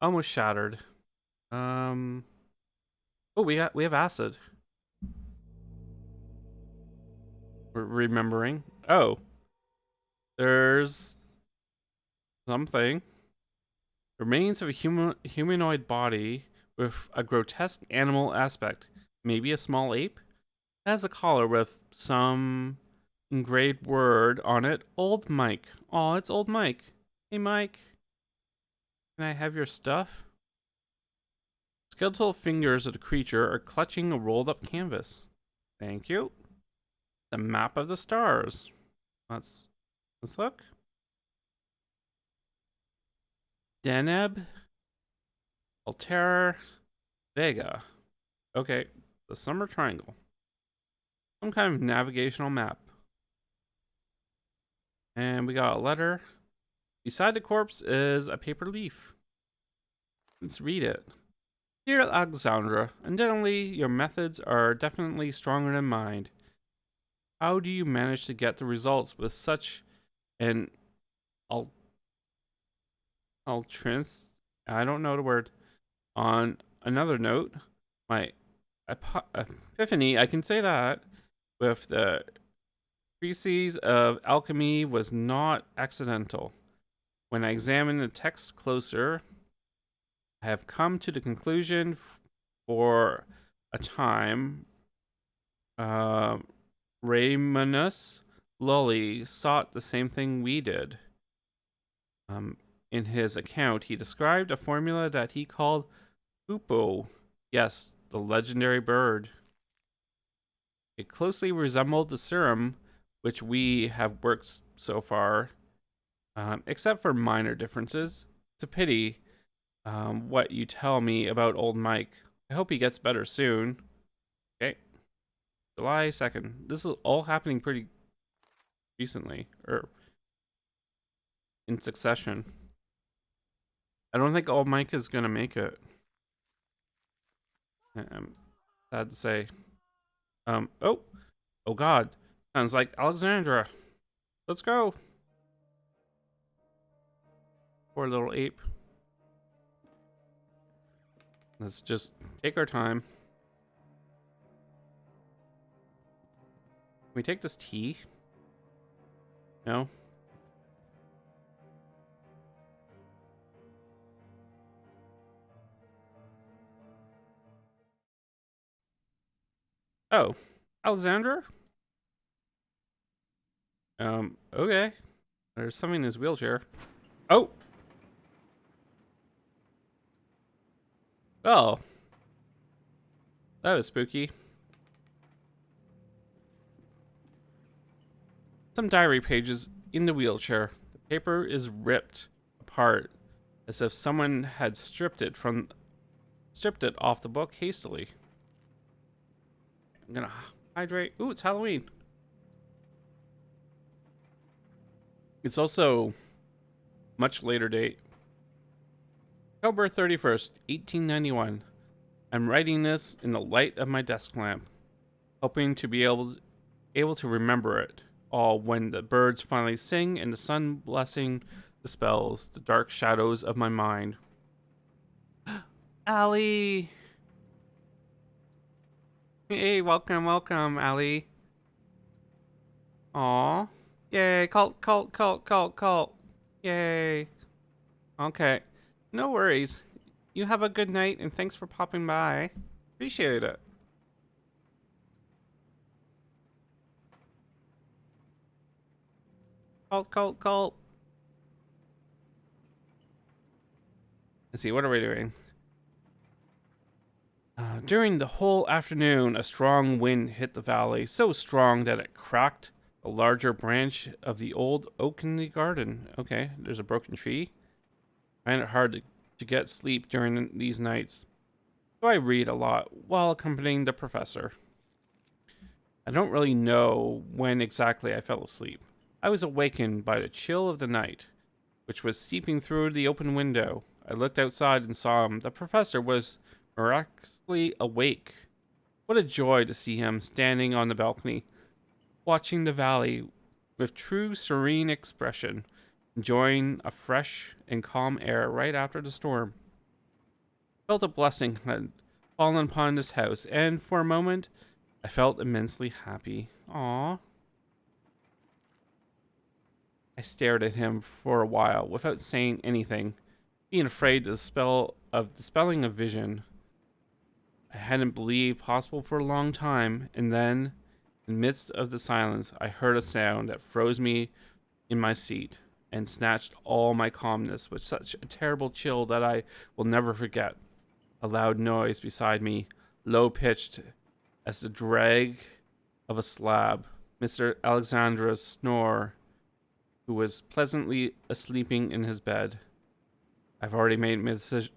Almost shattered. Oh, we have acid. We're remembering. Oh. There's something. Remains of a humanoid body with a grotesque animal aspect. Maybe a small ape? It has a collar with some engraved word on it. Old Mike. Aw, it's old Mike. Hey, Mike. Can I have your stuff? Skeletal fingers of the creature are clutching a rolled up canvas. Thank you. The map of the stars. Let's look. Deneb, Altair, Vega. Okay, the summer triangle. Some kind of navigational map. And we got a letter. Beside the corpse is a paper leaf. Let's read it. Dear Alexandra, undoubtedly your methods are definitely stronger than mine. How do you manage to get the results with such an altrins? I don't know the word. On another note, my epiphany, I can say that, with the theses of alchemy was not accidental. When I examine the text closer, I have come to the conclusion for a time Raymondus Lully sought the same thing we did. In his account, he described a formula that he called Hoopoe. Yes, the legendary bird. It closely resembled the serum which we have worked so far, except for minor differences. It's a pity what you tell me about old Mike. I hope he gets better soon. Okay. July 2nd. This is all happening pretty recently, or in succession. I don't think old Mike is gonna make it. I'm sad to say. Oh God. Sounds like Alexandra. Let's go. Poor little ape. Let's just take our time. Can we take this tea? No? Oh. Alexandra? Okay. There's something in his wheelchair. Oh! Oh. That was spooky. Some diary pages in the wheelchair. The paper is ripped apart as if someone had stripped it off the book hastily. I'm gonna hydrate. Ooh, it's Halloween. It's also much later date. October 31st, 1891. I'm writing this in the light of my desk lamp, hoping to be able to remember it all when the birds finally sing and the sun blessing dispels the dark shadows of my mind. Allie! Hey, welcome, Allie. Aw. Yay, cult. Yay. Okay. No worries. You have a good night and thanks for popping by. Appreciate it. Cult. Let's see, what are we doing? During the whole afternoon, a strong wind hit the valley, so strong that it cracked a larger branch of the old oak in the garden. Okay, there's a broken tree. I find it hard to get sleep during these nights, so I read a lot while accompanying the professor. I don't really know when exactly I fell asleep. I was awakened by the chill of the night, which was seeping through the open window. I looked outside and saw him. The professor was miraculously awake. What a joy to see him standing on the balcony, watching the valley with true serene expression, enjoying a fresh and calm air right after the storm. I felt a blessing had fallen upon this house, and for a moment I felt immensely happy. Aww. I stared at him for a while without saying anything, being afraid of the spelling of vision I hadn't believed possible for a long time, and then, in the midst of the silence, I heard a sound that froze me in my seat and snatched all my calmness with such a terrible chill that I will never forget. A loud noise beside me, low pitched as the drag of a slab. Mr. Alexandra's snore, who was pleasantly sleeping in his bed. I've already made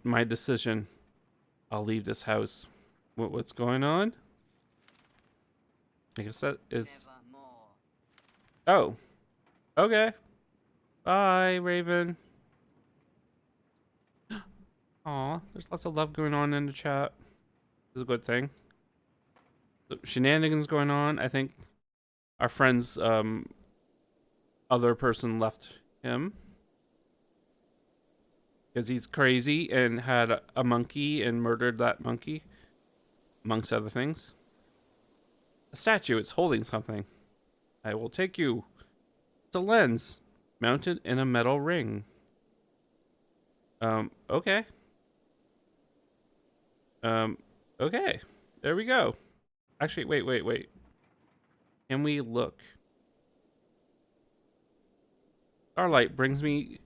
my decision. I'll leave this house. What's going on? I guess that is. Oh, okay. Bye, Raven. Aw, there's lots of love going on in the chat. This is a good thing. So, shenanigans going on. I think our friend's other person left him because he's crazy and had a monkey and murdered that monkey, amongst other things. A statue. It's holding something. I will take you. It's a lens mounted in a metal ring. Okay. Okay. There we go. Actually, wait. Can we look? Starlight brings me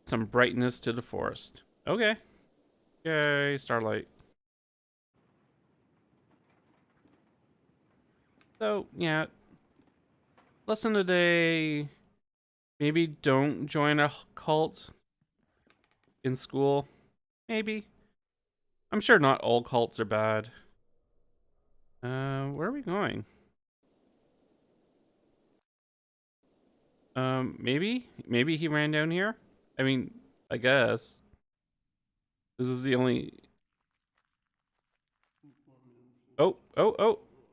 some brightness to the forest. Okay. Yay, starlight. So, yeah. Lesson today. Maybe don't join a cult in school. Maybe. I'm sure not all cults are bad. Where are we going? Maybe he ran down here? I mean, I guess. This is the only... Oh!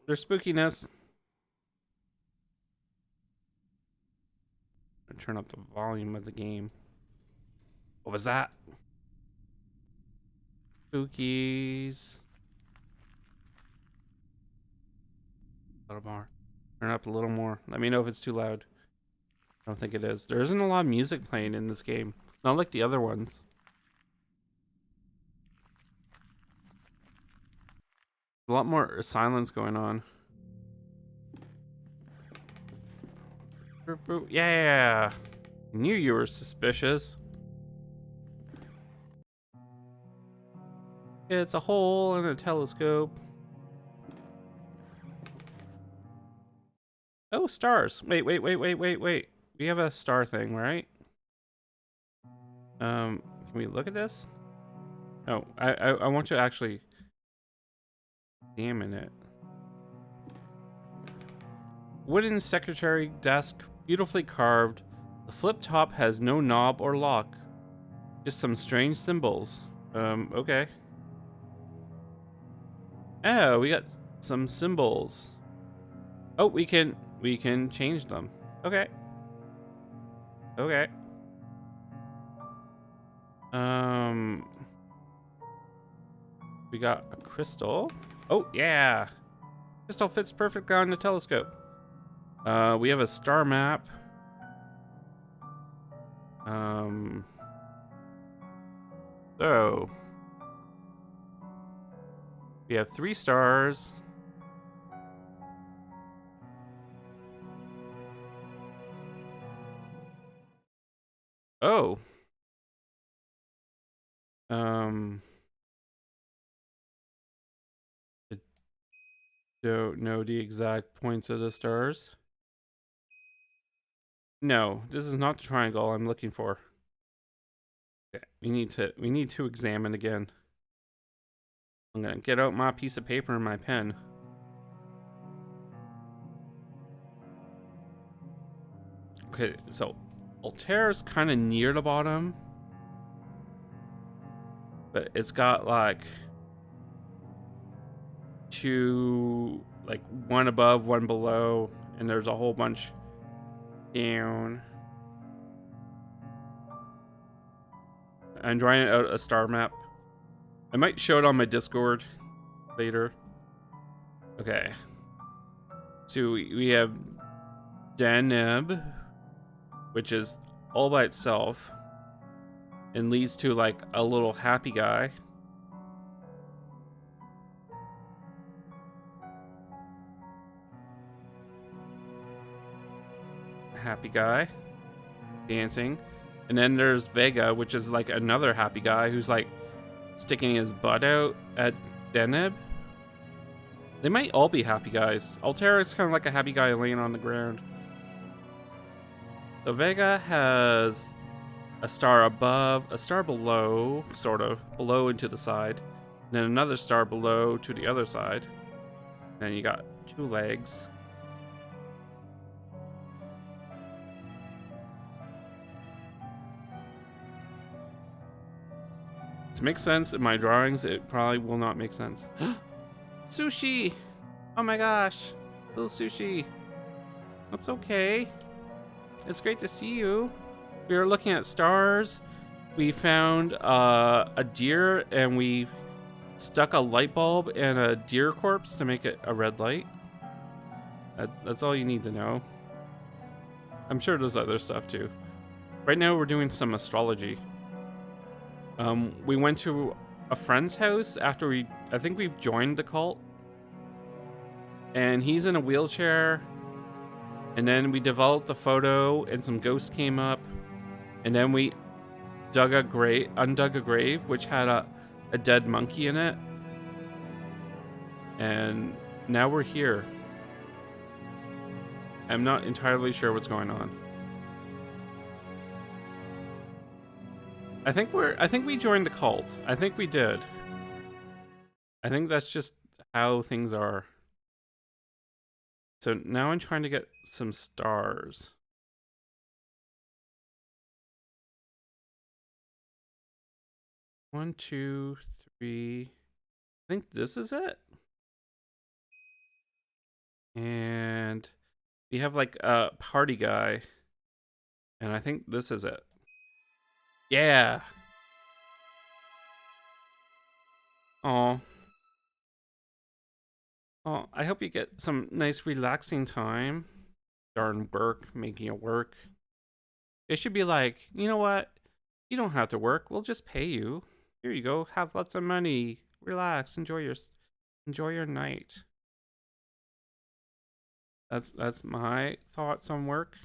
There's spookiness. Turn up the volume of the game. What was that? Spookies. A little more. Turn up a little more. Let me know if it's too loud. I don't think it is. There isn't a lot of music playing in this game. Not like the other ones. A lot more silence going on. Yeah. Knew you were suspicious. It's a hole in a telescope. Oh, stars. Wait. We have a star thing, right? Can we look at this? Oh, I want to actually examine it. Wooden secretary desk, beautifully carved. The flip top has no knob or lock. Just some strange symbols. Okay. Oh, we got some symbols. Oh, we can change them. Okay. We got a crystal. Oh, yeah. Crystal fits perfectly on the telescope. We have a star map. So we have 3 stars. Oh. Don't know the exact points of the stars. No, this is not the triangle I'm looking for. Okay, we need to examine again. I'm gonna get out my piece of paper and my pen. Okay, so Altair's kind of near the bottom, but it's got like two, like one above, one below, and there's a whole bunch down. I'm drawing out a star map. I might show it on my Discord later. Okay. So we have Deneb, which is all by itself and leads to like a little happy guy. Happy guy dancing. And then there's Vega, which is like another happy guy who's like sticking his butt out at Deneb. They might all be happy guys. Altair is kind of like a happy guy laying on the ground. So Vega has a star above, a star below, sort of, below and to the side. And then another star below to the other side. And you got two legs. This makes sense in my drawings. It probably will not make sense. Sushi! Oh my gosh. Little sushi. That's okay. It's great to see you. We were looking at stars. We found a deer and we stuck a light bulb in a deer corpse to make it a red light. That's all you need to know. I'm sure there's other stuff too. Right now we're doing some astrology. We went to a friend's house after I think we've joined the cult. And he's in a wheelchair. And then we developed a photo and some ghosts came up. And then we undug a grave, which had a dead monkey in it. And now we're here. I'm not entirely sure what's going on. I think we joined the cult. I think we did. I think that's just how things are. So now I'm trying to get some stars. One, two, three. I think this is it. And we have like a party guy. And I think this is it. Yeah. Oh. Oh, I hope you get some nice relaxing time. Darn work, making it work. It should be like, you know what? You don't have to work. We'll just pay you. Here you go. Have lots of money. Relax. Enjoy your night. That's my thoughts on work.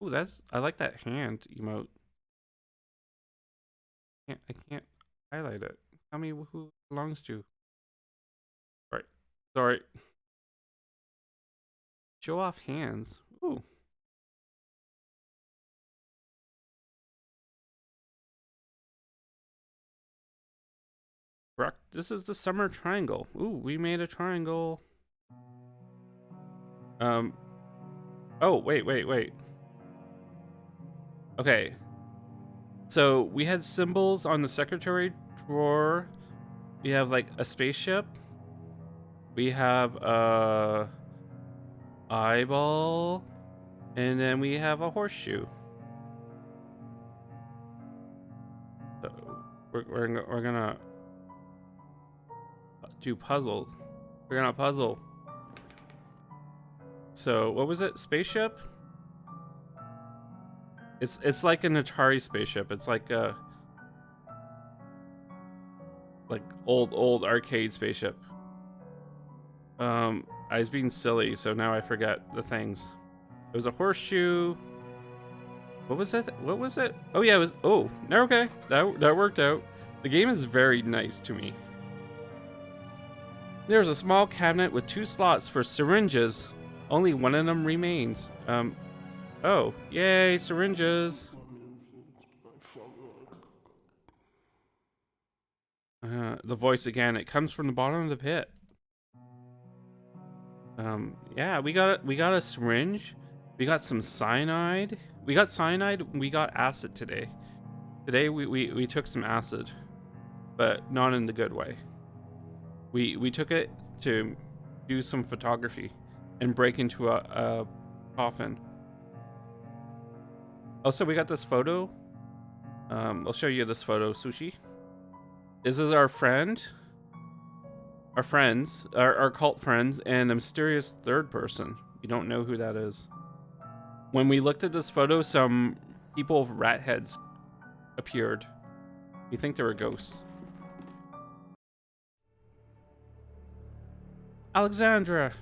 Ooh, I like that hand emote. I can't highlight it. Tell me who it belongs to. Right. Sorry. Show off hands. Ooh. Correct. This is the summer triangle. Ooh, we made a triangle. Oh, wait. Okay. So we had symbols on the secretary drawer. We have like a spaceship. We have a eyeball. And then we have a horseshoe. So we're gonna do puzzle. We're gonna puzzle. So what was it? Spaceship? It's like an Atari spaceship. It's like a old arcade spaceship. I was being silly, so now I forget the things. It was a horseshoe. What was it? What was it? Oh yeah, it was. Oh, okay. That worked out. The game is very nice to me. There's a small cabinet with 2 slots for syringes. Only one of them remains. Oh, yay, syringes. The voice again. It comes from the bottom of the pit. Yeah, we got a syringe. We got some cyanide. We got cyanide. We got acid today. Today we took some acid, but not in the good way. We took it to do some photography and break into a coffin. Also, we got this photo. I'll show you this photo, Sushi. This is our friend. Our friends, our cult friends, and a mysterious third person. We don't know who that is. When we looked at this photo, some people with rat heads appeared. We think they were ghosts. Alexandra.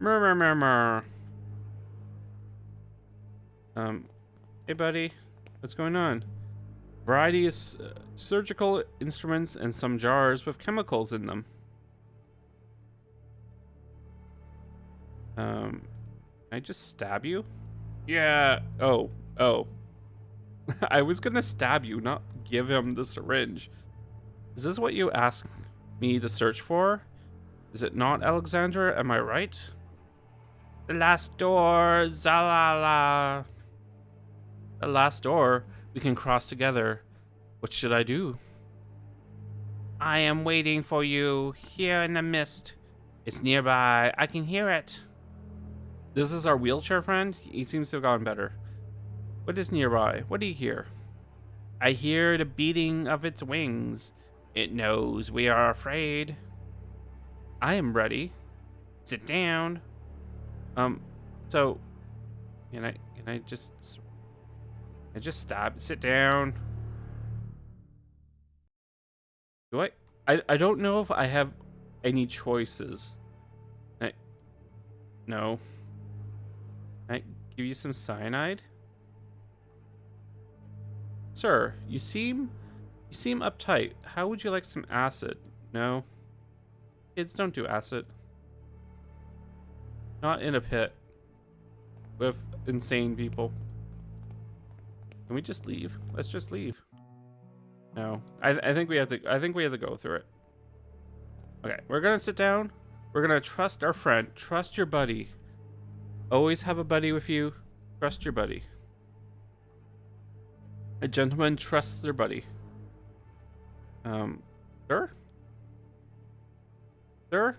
Murmur. Hey buddy, what's going on? Variety of surgical instruments and some jars with chemicals in them. Can I just stab you? Yeah. Oh. I was gonna stab you, not give him the syringe. Is this what you asked me to search for? Is it not, Alexandra? Am I right? The last door, Zalala. The last door. We can cross together. What should I do? I am waiting for you here in the mist. It's nearby. I can hear it. This is our wheelchair friend. He seems to have gotten better. What is nearby? What do you hear? I hear the beating of its wings. It knows we are afraid. I am ready. Sit down. So can I just stab? Sit down. Do I don't know if I have any choices. No. Can I give you some cyanide? Sir, you seem uptight. How would you like some acid? No. Kids don't do acid. Not in a pit with insane people. Can we just leave? Let's just leave. No. I think we have to go through it. Okay, we're gonna sit down. We're gonna trust our friend. Trust your buddy. Always have a buddy with you. Trust your buddy. A gentleman trusts their buddy. Sir? Sir?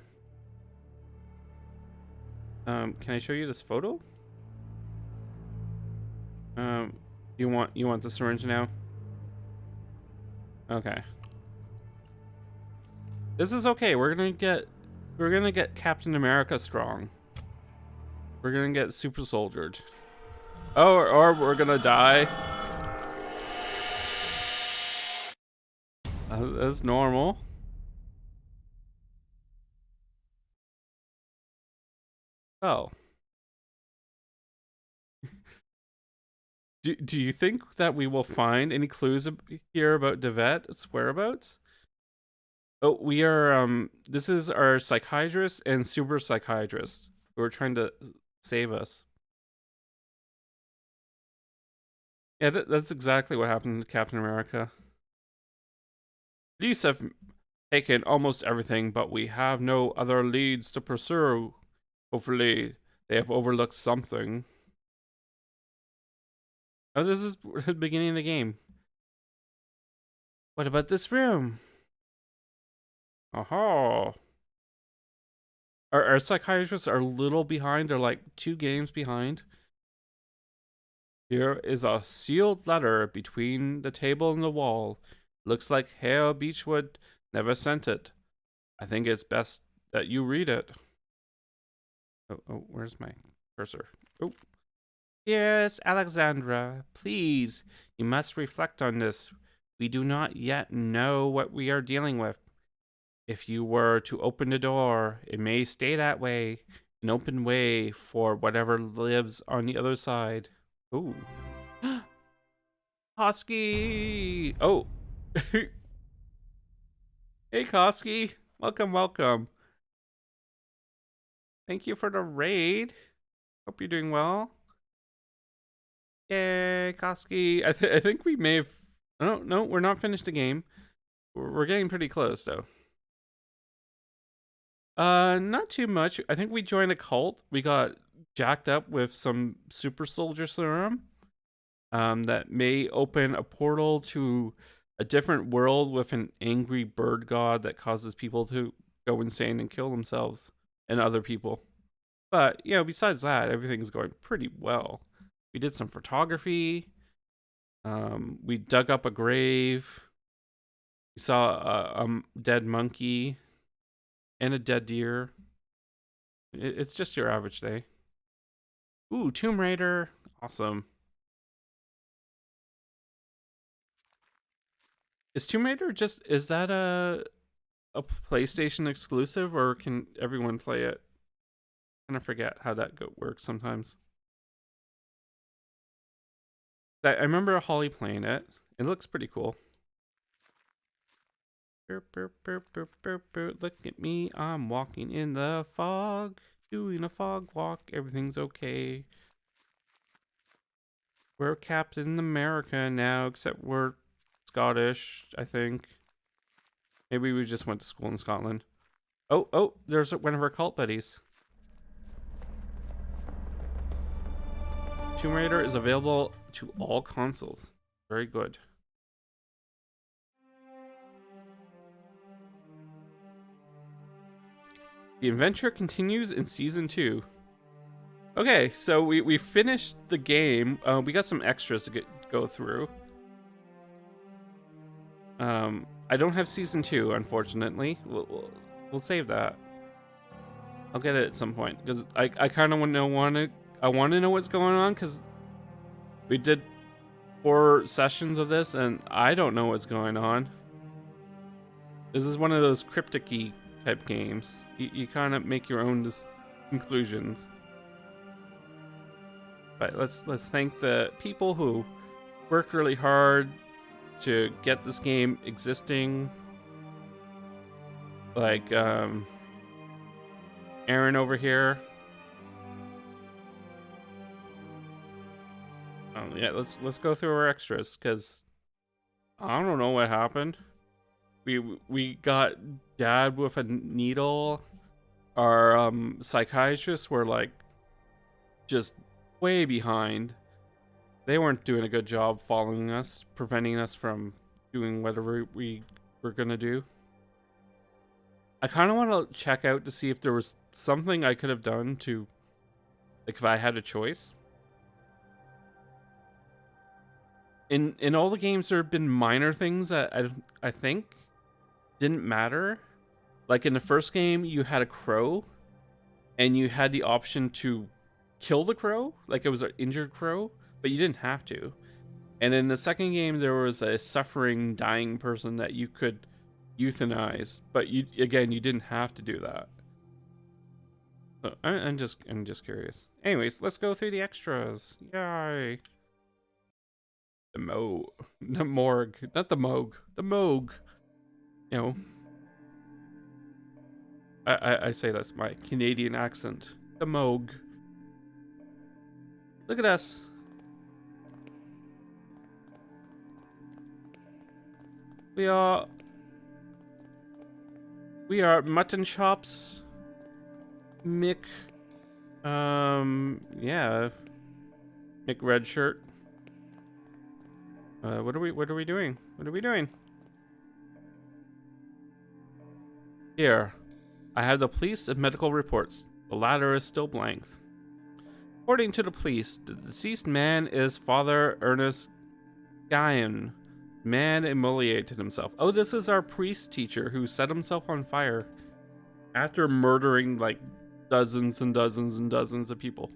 Can I show you this photo? You want the syringe now? Okay. This is okay. We're gonna get Captain America strong. We're gonna get super soldiered. Oh, or we're gonna die. That's normal. Oh. Do you think that we will find any clues here about Devette's whereabouts? Oh, we are, this is our psychiatrist and super psychiatrist who are trying to save us. Yeah, that's exactly what happened to Captain America. Police have taken almost everything, but we have no other leads to pursue. Hopefully, they have overlooked something. Oh, this is the beginning of the game. What about this room? Aha. Our psychiatrists are a little behind. They're like 2 games behind. Here is a sealed letter between the table and the wall. Looks like Hale Beechwood never sent it. I think it's best that you read it. Oh, where's my cursor? Oh. Yes, Alexandra, please, you must reflect on this. We do not yet know what we are dealing with. If you were to open the door, it may stay that way, an open way for whatever lives on the other side. Ooh. Koski! Oh. Hey, Koski. Welcome, welcome. Thank you for the raid. Hope you're doing well. Yay, Koski. I think we may have... No, we're not finished the game. We're getting pretty close, though. Not too much. I think we joined a cult. We got jacked up with some super soldier serum. That may open a portal to a different world with an angry bird god that causes people to go insane and kill themselves and other people. But, you know, besides that, everything's going pretty well. We did some photography. We dug up a grave. We saw a dead monkey and a dead deer. It's just your average day. Ooh, Tomb Raider. Awesome. Is Tomb Raider is that a PlayStation exclusive, or can everyone play it? I kind of forget how that works sometimes. I remember Holly playing it. It looks pretty cool. Look at me, I'm walking in the fog, doing a fog walk, everything's okay. We're Captain America now, except we're Scottish, I think. Maybe we just went to school in Scotland. Oh, there's one of our cult buddies. Tomb Raider is available to all consoles. Very good. The adventure continues in Season 2. Okay, so we finished the game. We got some extras to go through. I don't have Season 2, unfortunately. We'll save that. I'll get it at some point, because I kind of want to know what's going on, because we did 4 sessions of this, and I don't know what's going on. This is one of those cryptic-y type games. You kind of make your own conclusions. But let's thank the people who worked really hard to get this game existing. Like Aaron over here. Yeah, let's go through our extras, because I don't know what happened. We got Dad with a needle. Our psychiatrists were like just way behind. They weren't doing a good job following us, preventing us from doing whatever we were gonna do. I kind of want to check out to see if there was something I could have done to, like, if I had a choice. In all the games, there have been minor things that I think didn't matter. Like in the first game, you had a crow, and you had the option to kill the crow, like it was an injured crow, but you didn't have to. And in the second game, there was a suffering, dying person that you could euthanize, but you didn't have to do that. So I'm just curious. Anyways, let's go through the extras. Yay! The morgue, not the mogue, the mogue. You know, I say that's my Canadian accent. The mogue. Look at us. We are mutton chops. Mick. Yeah. Mick Red Shirt. What are we doing? What are we doing? Here, I have the police and medical reports. The latter is still blank. According to the police, the deceased man is Father Ernest Guyon. Man immolated himself. Oh, this is our priest teacher who set himself on fire after murdering like dozens and dozens and dozens of people.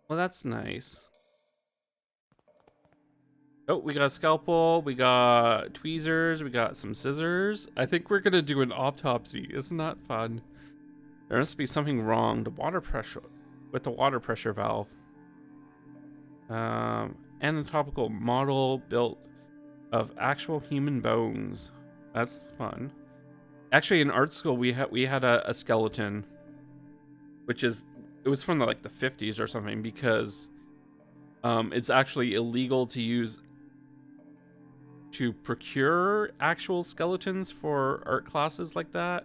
Well, that's nice. Oh, we got a scalpel, we got tweezers, we got some scissors. I think we're gonna do an autopsy. Isn't that fun? There must be something wrong. With the water pressure valve. Anatomical model built of actual human bones. That's fun. Actually, in art school, we had a skeleton, which is it was from like the 50s or something, because it's actually illegal to procure actual skeletons for art classes like that,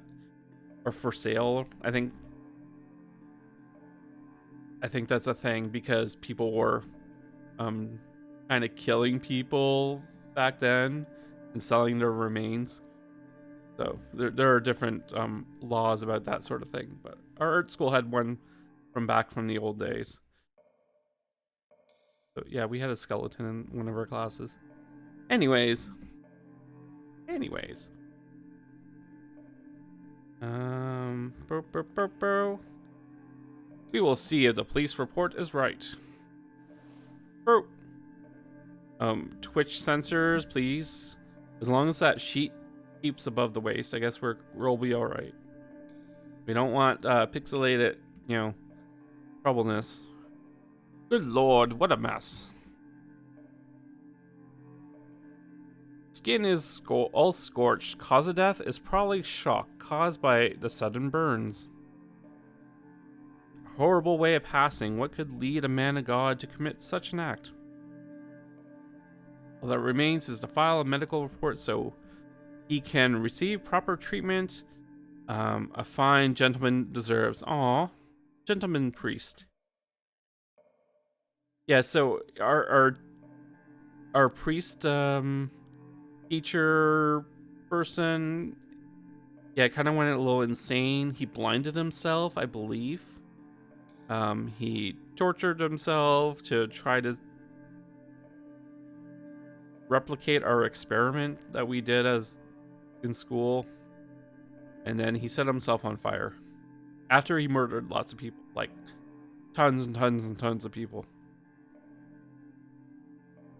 or for sale. I think that's a thing because people were kind of killing people back then and selling their remains. So there are different laws about that sort of thing. But our art school had one from back from the old days. So yeah, we had a skeleton in one of our classes. Anyways. We will see if the police report is right. Twitch sensors, please. As long as that sheet keeps above the waist, I guess we'll be all right. We don't want pixelated, troubleness. Good lord, what a mess. Skin is all scorched. Cause of death is probably shock caused by the sudden burns. Horrible way of passing. What could lead a man of God to commit such an act? All that remains is to file a medical report so he can receive proper treatment. A fine gentleman deserves. Aw, gentleman priest. Yeah, so our priest teacher person, yeah, kind of went a little insane. He blinded himself, I believe. He tortured himself to try to replicate our experiment that we did in school, and then he set himself on fire after he murdered lots of people, like tons and tons and tons of people.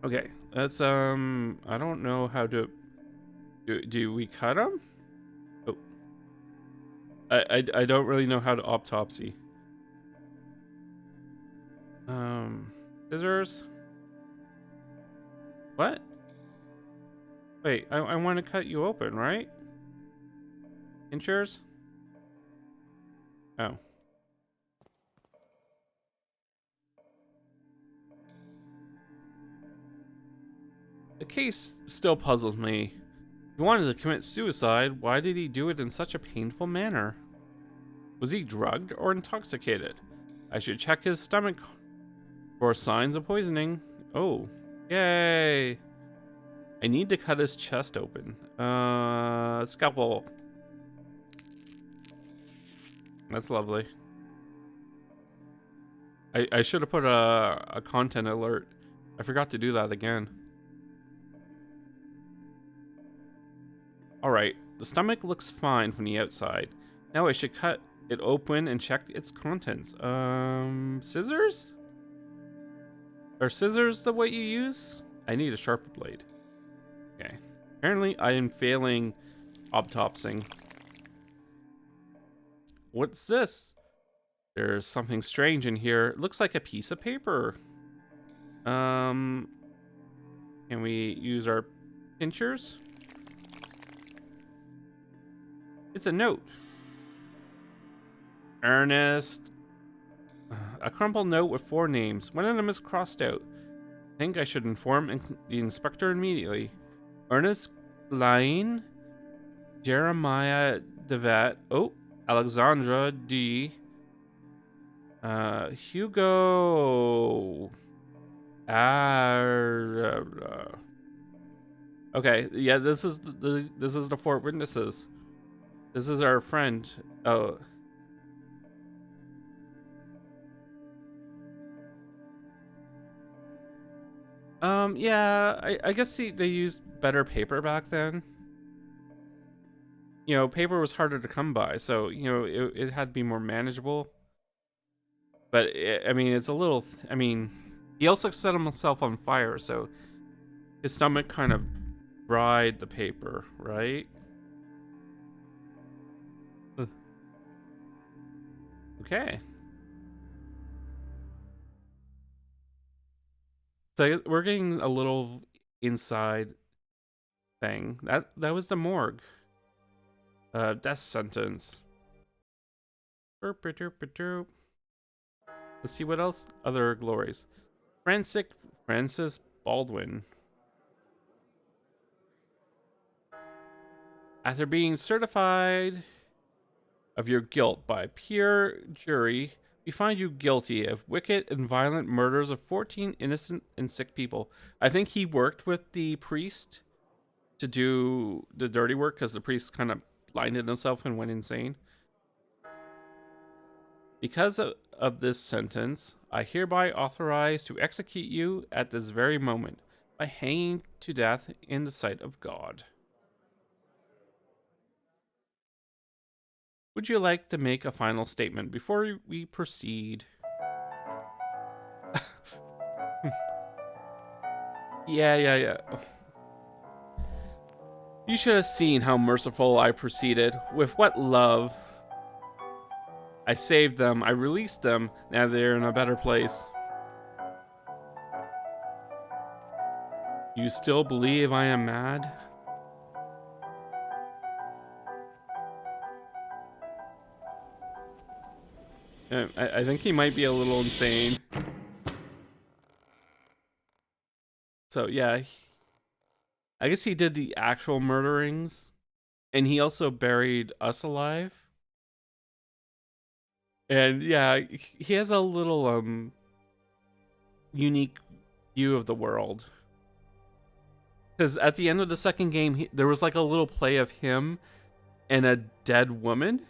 Okay, that's I don't know how to do we cut him? Oh, I don't really know how to autopsy. Scissors. What? Wait, I want to cut you open, right? Inchers? Oh. The case still puzzles me. If he wanted to commit suicide, why did he do it in such a painful manner? Was he drugged or intoxicated? I should check his stomach for signs of poisoning. Oh, yay! I need to cut his chest open. Scalpel. That's lovely. I should have put a content alert. I forgot to do that again. Alright, the stomach looks fine from the outside. Now I should cut it open and check its contents. Scissors? Are scissors the way you use? I need a sharper blade. Okay. Apparently I am failing autopsying. What's this? There's something strange in here. It looks like a piece of paper. Can we use our pinchers? It's a note. Ernest. A crumpled note with 4 names. One of them is crossed out. I think I should inform the inspector immediately. Ernest Laine, Jeremiah Devat, Alexandra D, Hugo. Okay, yeah, this is the 4 witnesses. This is our friend. Oh. Yeah, I guess they used better paper back then. Paper was harder to come by, so, it had to be more manageable. But, I mean, it's a little... he also set himself on fire, so his stomach kind of dried the paper, right? Okay. So we're getting a little inside thing. That was the morgue. Death sentence. Let's see what else. Other glories. Francis Baldwin. After being certified of your guilt by peer jury, we find you guilty of wicked and violent murders of 14 innocent and sick people. I think he worked with the priest to do the dirty work because the priest kind of blinded himself and went insane. Because of this sentence, I hereby authorize to execute you at this very moment by hanging to death in the sight of God. Would you like to make a final statement before we proceed? Yeah. You should have seen how merciful I proceeded, with what love. I saved them, I released them, now they're in a better place. You still believe I am mad? I think he might be a little insane. So yeah, I guess he did the actual murderings, and he also buried us alive. And yeah, he has a little unique view of the world. Because at the end of the second game, there was like a little play of him and a dead woman,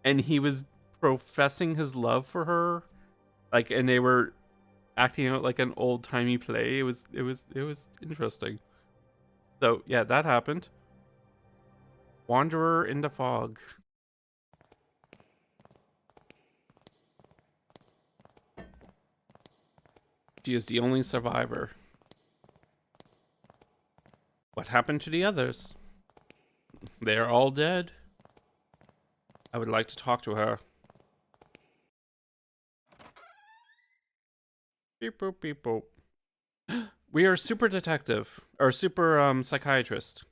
and he was professing his love for her, like, and they were acting out like an old timey play. It was interesting. So yeah, that happened. Wanderer in the fog. She is the only survivor. What happened to the others? They are all dead. I would like to talk to her. Beep boop beep boop. We are super detective, or super psychiatrist.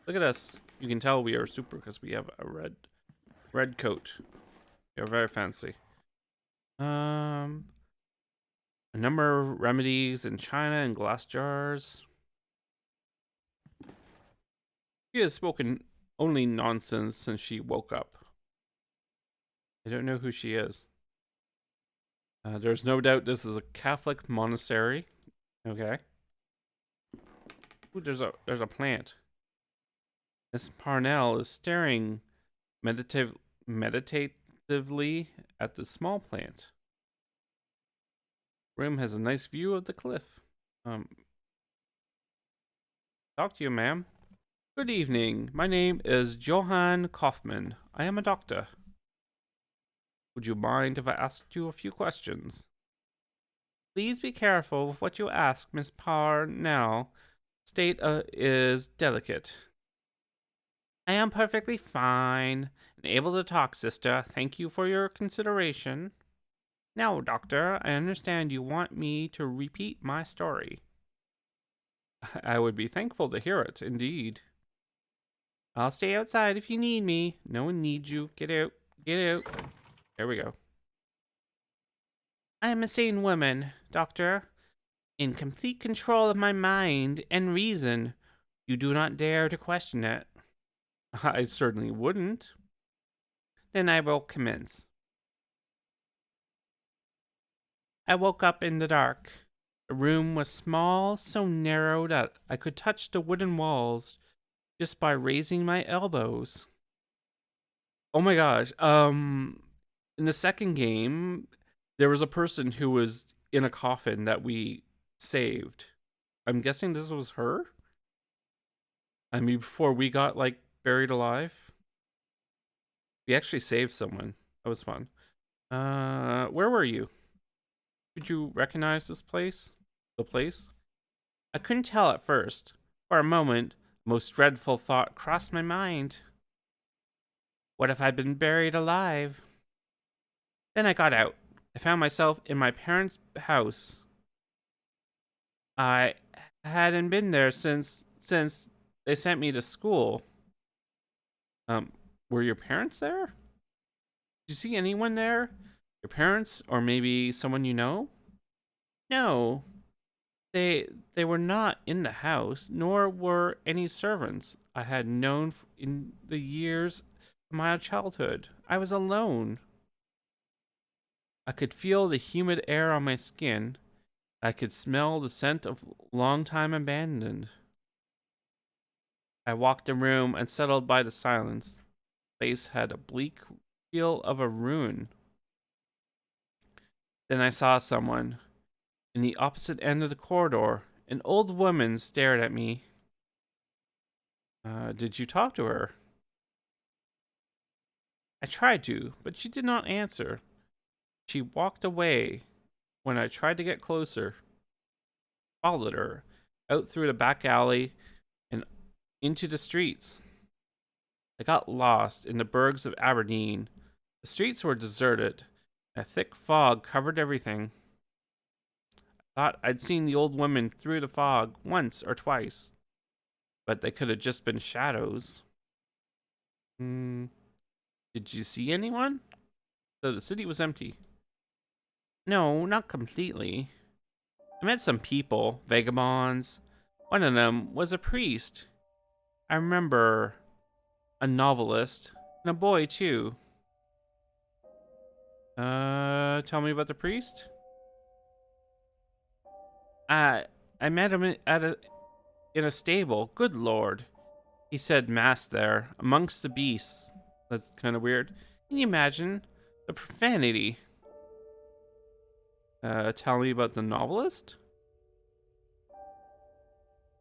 Look at us. You can tell we are super because we have a red coat. We are very fancy. A number of remedies in china and glass jars. She has spoken only nonsense since she woke up. I don't know who she is. There's no doubt this is a Catholic monastery. Okay. Ooh, there's a plant. Miss Parnell is staring meditatively at the small plant. Room has a nice view of the cliff. Talk to you, ma'am. Good evening. My name is Johann Kaufman. I am a doctor. Would you mind if I asked you a few questions? Please be careful with what you ask, Miss Parnell. State is delicate. I am perfectly fine and able to talk, sister. Thank you for your consideration. Now, doctor, I understand you want me to repeat my story. I would be thankful to hear it, indeed. I'll stay outside if you need me. No one needs you. Get out. Get out. There we go. I am a sane woman, doctor, in complete control of my mind and reason. You do not dare to question it. I certainly wouldn't. Then I will commence. I woke up in the dark. The room was small, so narrow that I could touch the wooden walls just by raising my elbows. Oh my gosh. In the second game, there was a person who was in a coffin that we saved. I'm guessing this was her? I mean, before we got, like, buried alive. We actually saved someone. That was fun. Where were you? Could you recognize this place? The place? I couldn't tell at first. For a moment, the most dreadful thought crossed my mind. What if I'd been buried alive? Then I got out. I found myself in my parents' house. I hadn't been there since they sent me to school. Um, were your parents there? Did you see anyone there? Your parents, or maybe someone you know? No, they were not in the house, nor were any servants I had known in the years of my childhood. I was alone. I could feel the humid air on my skin. I could smell the scent of long time abandoned. I walked the room and settled by the silence. The place had a bleak feel of a ruin. Then I saw someone. In the opposite end of the corridor, an old woman stared at me. Did you talk to her? I tried to, but she did not answer. She walked away. When I tried to get closer, I followed her out through the back alley and into the streets. I got lost in the burgs of Aberdeen. The streets were deserted. A thick fog covered everything. I thought I'd seen the old woman through the fog once or twice, but they could have just been shadows. Hmm. Did you see anyone? So the city was empty. No, not completely. I met some people, vagabonds. One of them was a priest. I remember a novelist and a boy too. Tell me about the priest. I I met him in a stable. Good lord, he said mass there amongst the beasts. That's kind of weird. Can you imagine the profanity? Tell me about the novelist.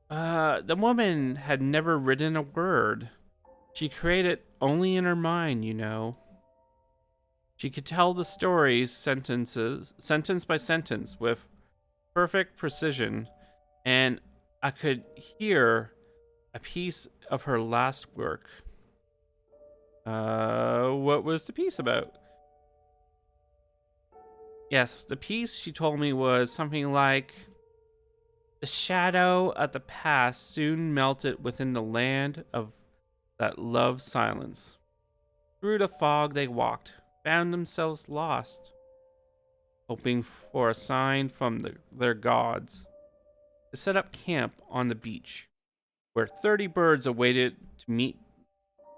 The woman had never written a word. She created only in her mind, you know. She could tell the stories sentence by sentence, with perfect precision, and I could hear a piece of her last work. What was the piece about? Yes, the piece she told me was something like, the shadow of the past soon melted within the land of that loved silence. Through the fog they walked, found themselves lost, hoping for a sign from their gods. They set up camp on the beach, where 30 birds awaited to meet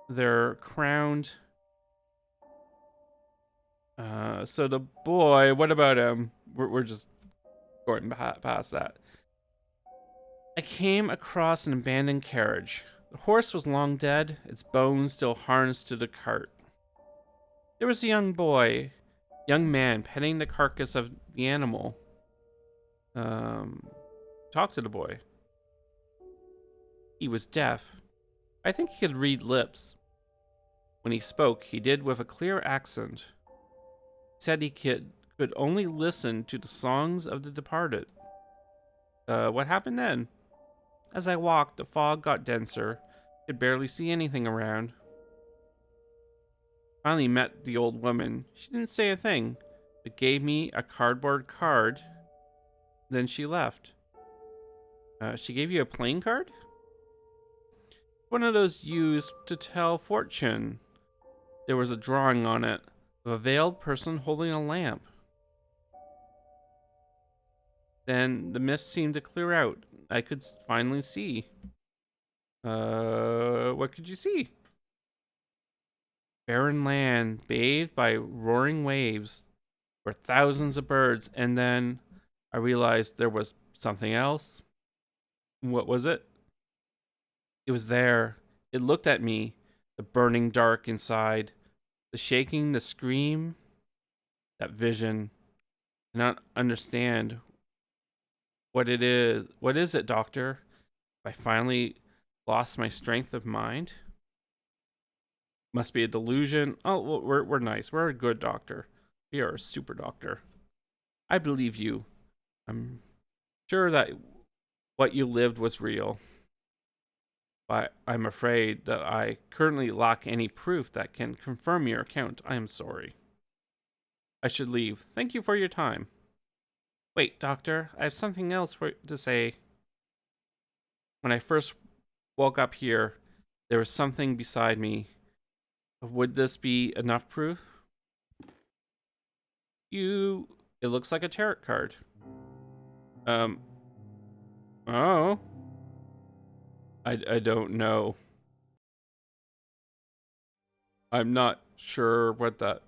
their crowned. So the boy, what about him? We're just going past that. I came across an abandoned carriage. The horse was long dead, its bones still harnessed to the cart. There was a young man petting the carcass of the animal. Talk to the boy. He was deaf. I think he could read lips. When he spoke, he did with a clear accent. He said he could only listen to the songs of the departed. What happened then? As I walked, the fog got denser. I could barely see anything around. Finally met the old woman. She didn't say a thing, but gave me a cardboard card. Then she left. She gave you a playing card? One of those used to tell fortune. There was a drawing on it of a veiled person holding a lamp. Then the mist seemed to clear out. I could finally see. What could you see? Barren land, bathed by roaring waves, were thousands of birds, and then I realized there was something else. What was it? It was there. It looked at me, the burning dark inside, the shaking, the scream, that vision. I cannot understand what it is. What is it, doctor? I finally lost my strength of mind. Must be a delusion. Oh, well, we're nice. We're a good doctor. We are a super doctor. I believe you. I'm sure that what you lived was real. But I'm afraid that I currently lack any proof that can confirm your account. I am sorry. I should leave. Thank you for your time. Wait, doctor, I have something else to say. When I first woke up here. There was something beside me. Would this be enough proof? It looks like a tarot card. Um, oh. I don't know. I'm not sure what that...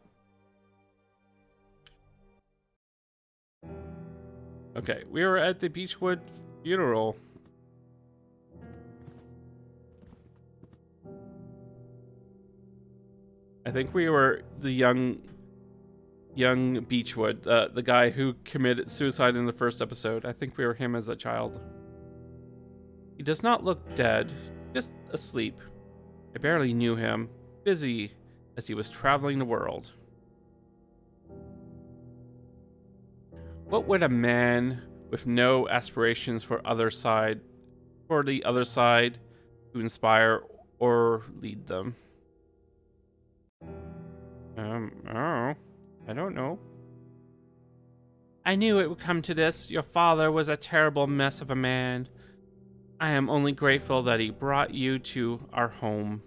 Okay, we were at the Beechwood funeral. I think we were the young Beechwood, the guy who committed suicide in the first episode. I think we were him as a child. He does not look dead, just asleep. I barely knew him, busy as he was traveling the world. What would a man with no aspirations for the other side to inspire or lead them? Oh, I don't know. I knew it would come to this. Your father was a terrible mess of a man. I am only grateful that he brought you to our home.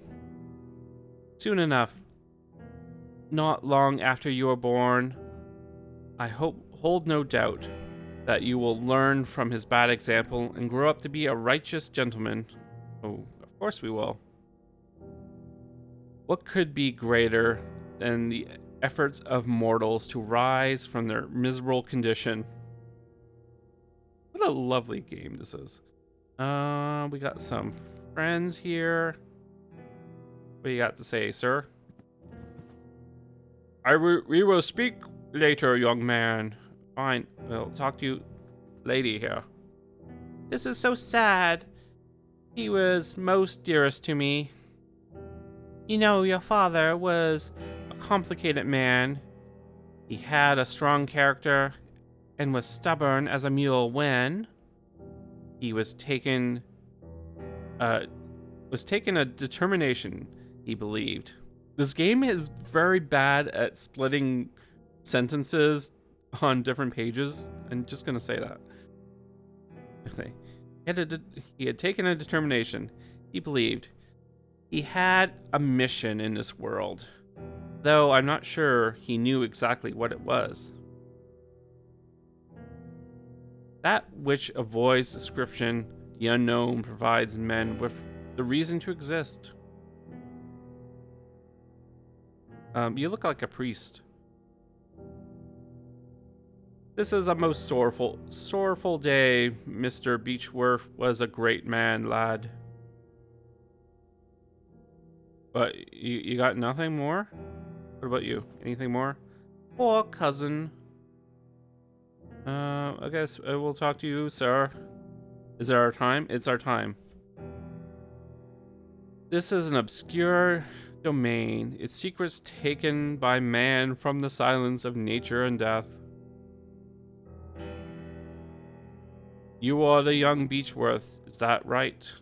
Soon enough, not long after you were born, I hold no doubt that you will learn from his bad example and grow up to be a righteous gentleman. Oh, of course we will. What could be greater than the efforts of mortals to rise from their miserable condition? What a lovely game this is. We got some friends here. What do you got to say, sir? We will speak later, young man. Fine, we'll talk to you, lady here. This is so sad. He was most dearest to me. You know, your father was a complicated man. He had a strong character and was stubborn as a mule when he was taken a determination he believed. This game is very bad at splitting sentences on different pages. I'm just gonna say that. He had taken a determination he believed. He had a mission in this world, though I'm not sure he knew exactly what it was. That which avoids description, the unknown provides men with the reason to exist. You look like a priest. This is a most sorrowful day. Mr. Beechworth was a great man, lad. But you got nothing more? What about you? Anything more? Poor cousin. I guess I will talk to you, sir. Is it our time? It's our time. This is an obscure domain, its secrets taken by man from the silence of nature and death. You are the young Beechworth, is that right?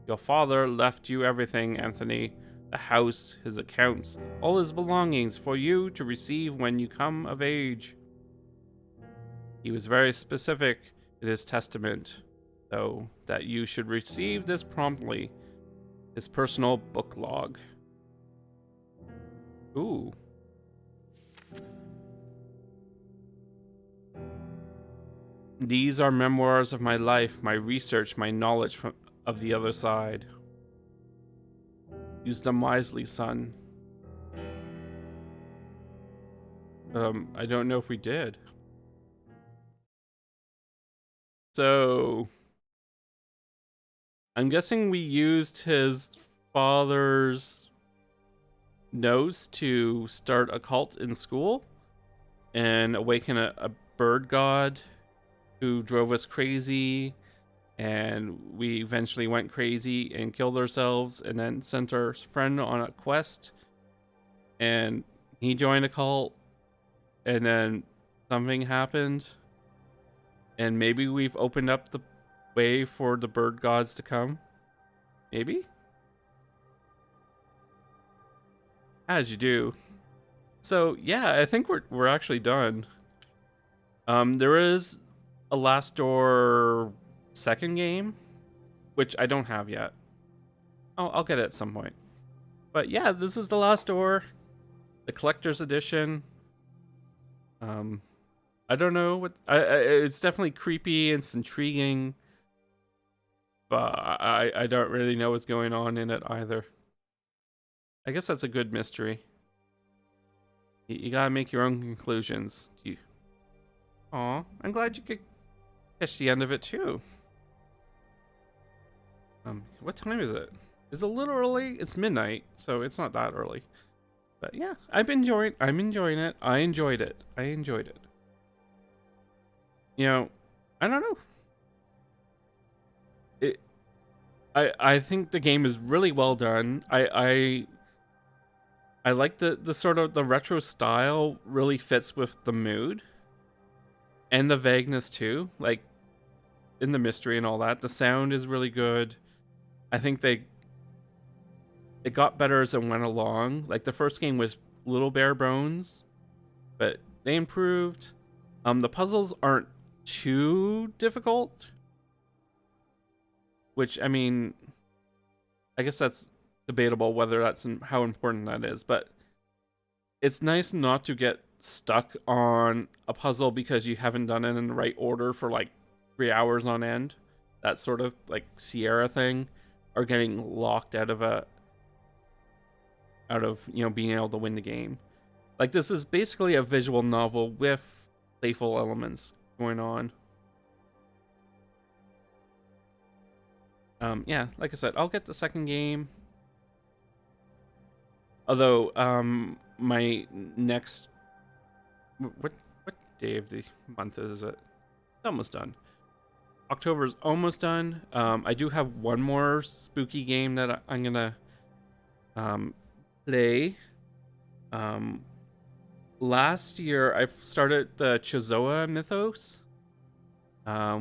Your father left you everything, Anthony. The house, his accounts, all his belongings for you to receive when you come of age. He was very specific in his testament, though, that you should receive this promptly. His personal book log. Ooh. These are memoirs of my life, my research, my knowledge of the other side. Use them wisely, son. I don't know if we did. So, I'm guessing we used his father's notes to start a cult in school and awaken a bird god who drove us crazy, and we eventually went crazy and killed ourselves and then sent our friend on a quest, and he joined a cult, and then something happened, and maybe we've opened up the way for the bird gods to come. Maybe? As you do. So yeah, I think we're actually done. There is a Last Door second game. which I don't have yet. I'll get it at some point. But yeah, this is The Last Door, the collector's edition. I don't know what. It's definitely creepy and it's intriguing, but I don't really know what's going on in it either. I guess that's a good mystery. You gotta make your own conclusions. Aw, I'm glad you could catch the end of it too. What time is it? It's a little early. It's midnight, so it's not that early. But yeah, I'm enjoying it. I enjoyed it. You know, I don't know. I think the game is really well done. I like the sort of the retro style really fits with the mood and the vagueness too. Like in the mystery and all that. The sound is really good. I think it got better as it went along. Like the first game was little bare bones, but they improved. The puzzles aren't too difficult, which I mean, I guess that's debatable whether that's how important that is, but it's nice not to get stuck on a puzzle because you haven't done it in the right order for like 3 hours on end. That sort of like Sierra thing, or getting locked out of being able to win the game. Like this is basically a visual novel with playful elements going on. Yeah, like I said, I'll get the second game. Although, my next what day of the month is it? It's almost done. October's almost done. I do have one more spooky game that I'm gonna play. Last year I started the Chozoa Mythos,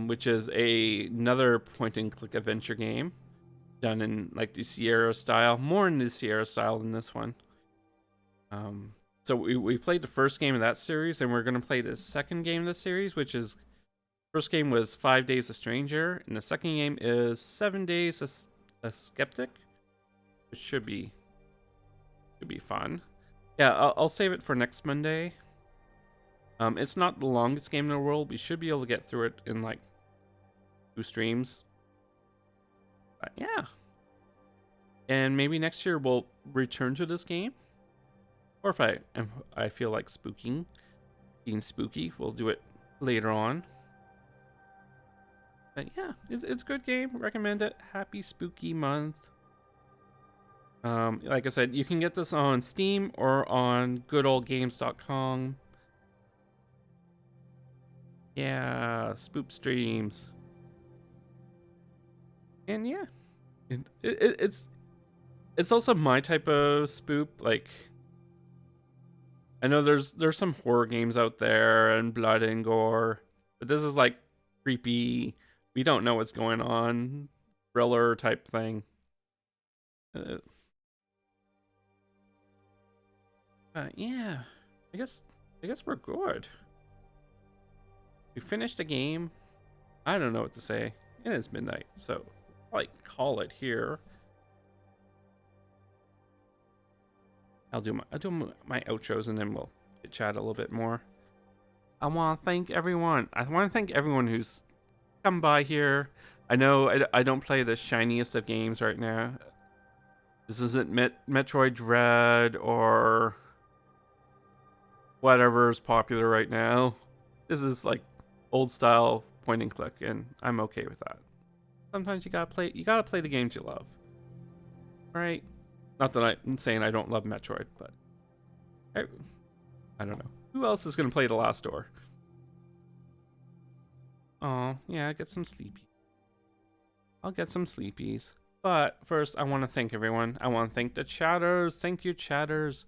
which is another point and click adventure game done in like the Sierra style, more in the Sierra style than this one. So we played the first game of that series, and we're gonna play the second game of the series, which is first game was 5 Days a Stranger, and the second game is 7 Days a Skeptic, which should be fun. Yeah, I'll save it for next Monday. It's not the longest game in the world. We should be able to get through it in like 2 streams. But yeah. And maybe next year we'll return to this game. Or if I feel like being spooky, we'll do it later on. But yeah, it's a good game. Recommend it. Happy spooky month. Like I said, you can get this on Steam or on goodoldgames.com. Yeah, spoop streams. And yeah, it's also my type of spoop. Like, I know there's some horror games out there and blood and gore, but this is like creepy. We don't know what's going on, thriller type thing. Yeah, I guess we're good. We finished the game. I don't know what to say. It is midnight, so I'll like call it here. I'll do my outros and then we'll chat a little bit more. I want to thank everyone. Who's come by here. I know I don't play the shiniest of games right now. This isn't Metroid Dread or whatever is popular right now. This is like old style point and click, and I'm okay with that. Sometimes you gotta play the games you love. Right? Not that I'm saying I don't love Metroid, but I don't know. Who else is gonna play The Last Door? Oh, yeah, get some sleepy. I'll get some sleepies. But first, I want to thank everyone. I want to thank the chatters. Thank you, chatters.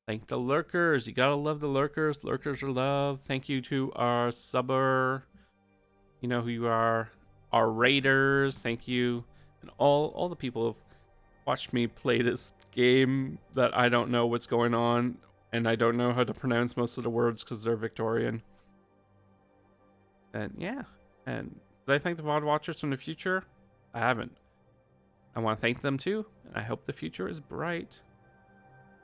Thank the lurkers. You gotta love the lurkers. Lurkers are love. Thank you to our subber. You know who you are. Our raiders. Thank you. And all the people who've watched me play this game that I don't know what's going on. And I don't know how to pronounce most of the words because they're Victorian. And yeah. And did I thank the VOD watchers from the future? I haven't. I want to thank them too, and I hope the future is bright.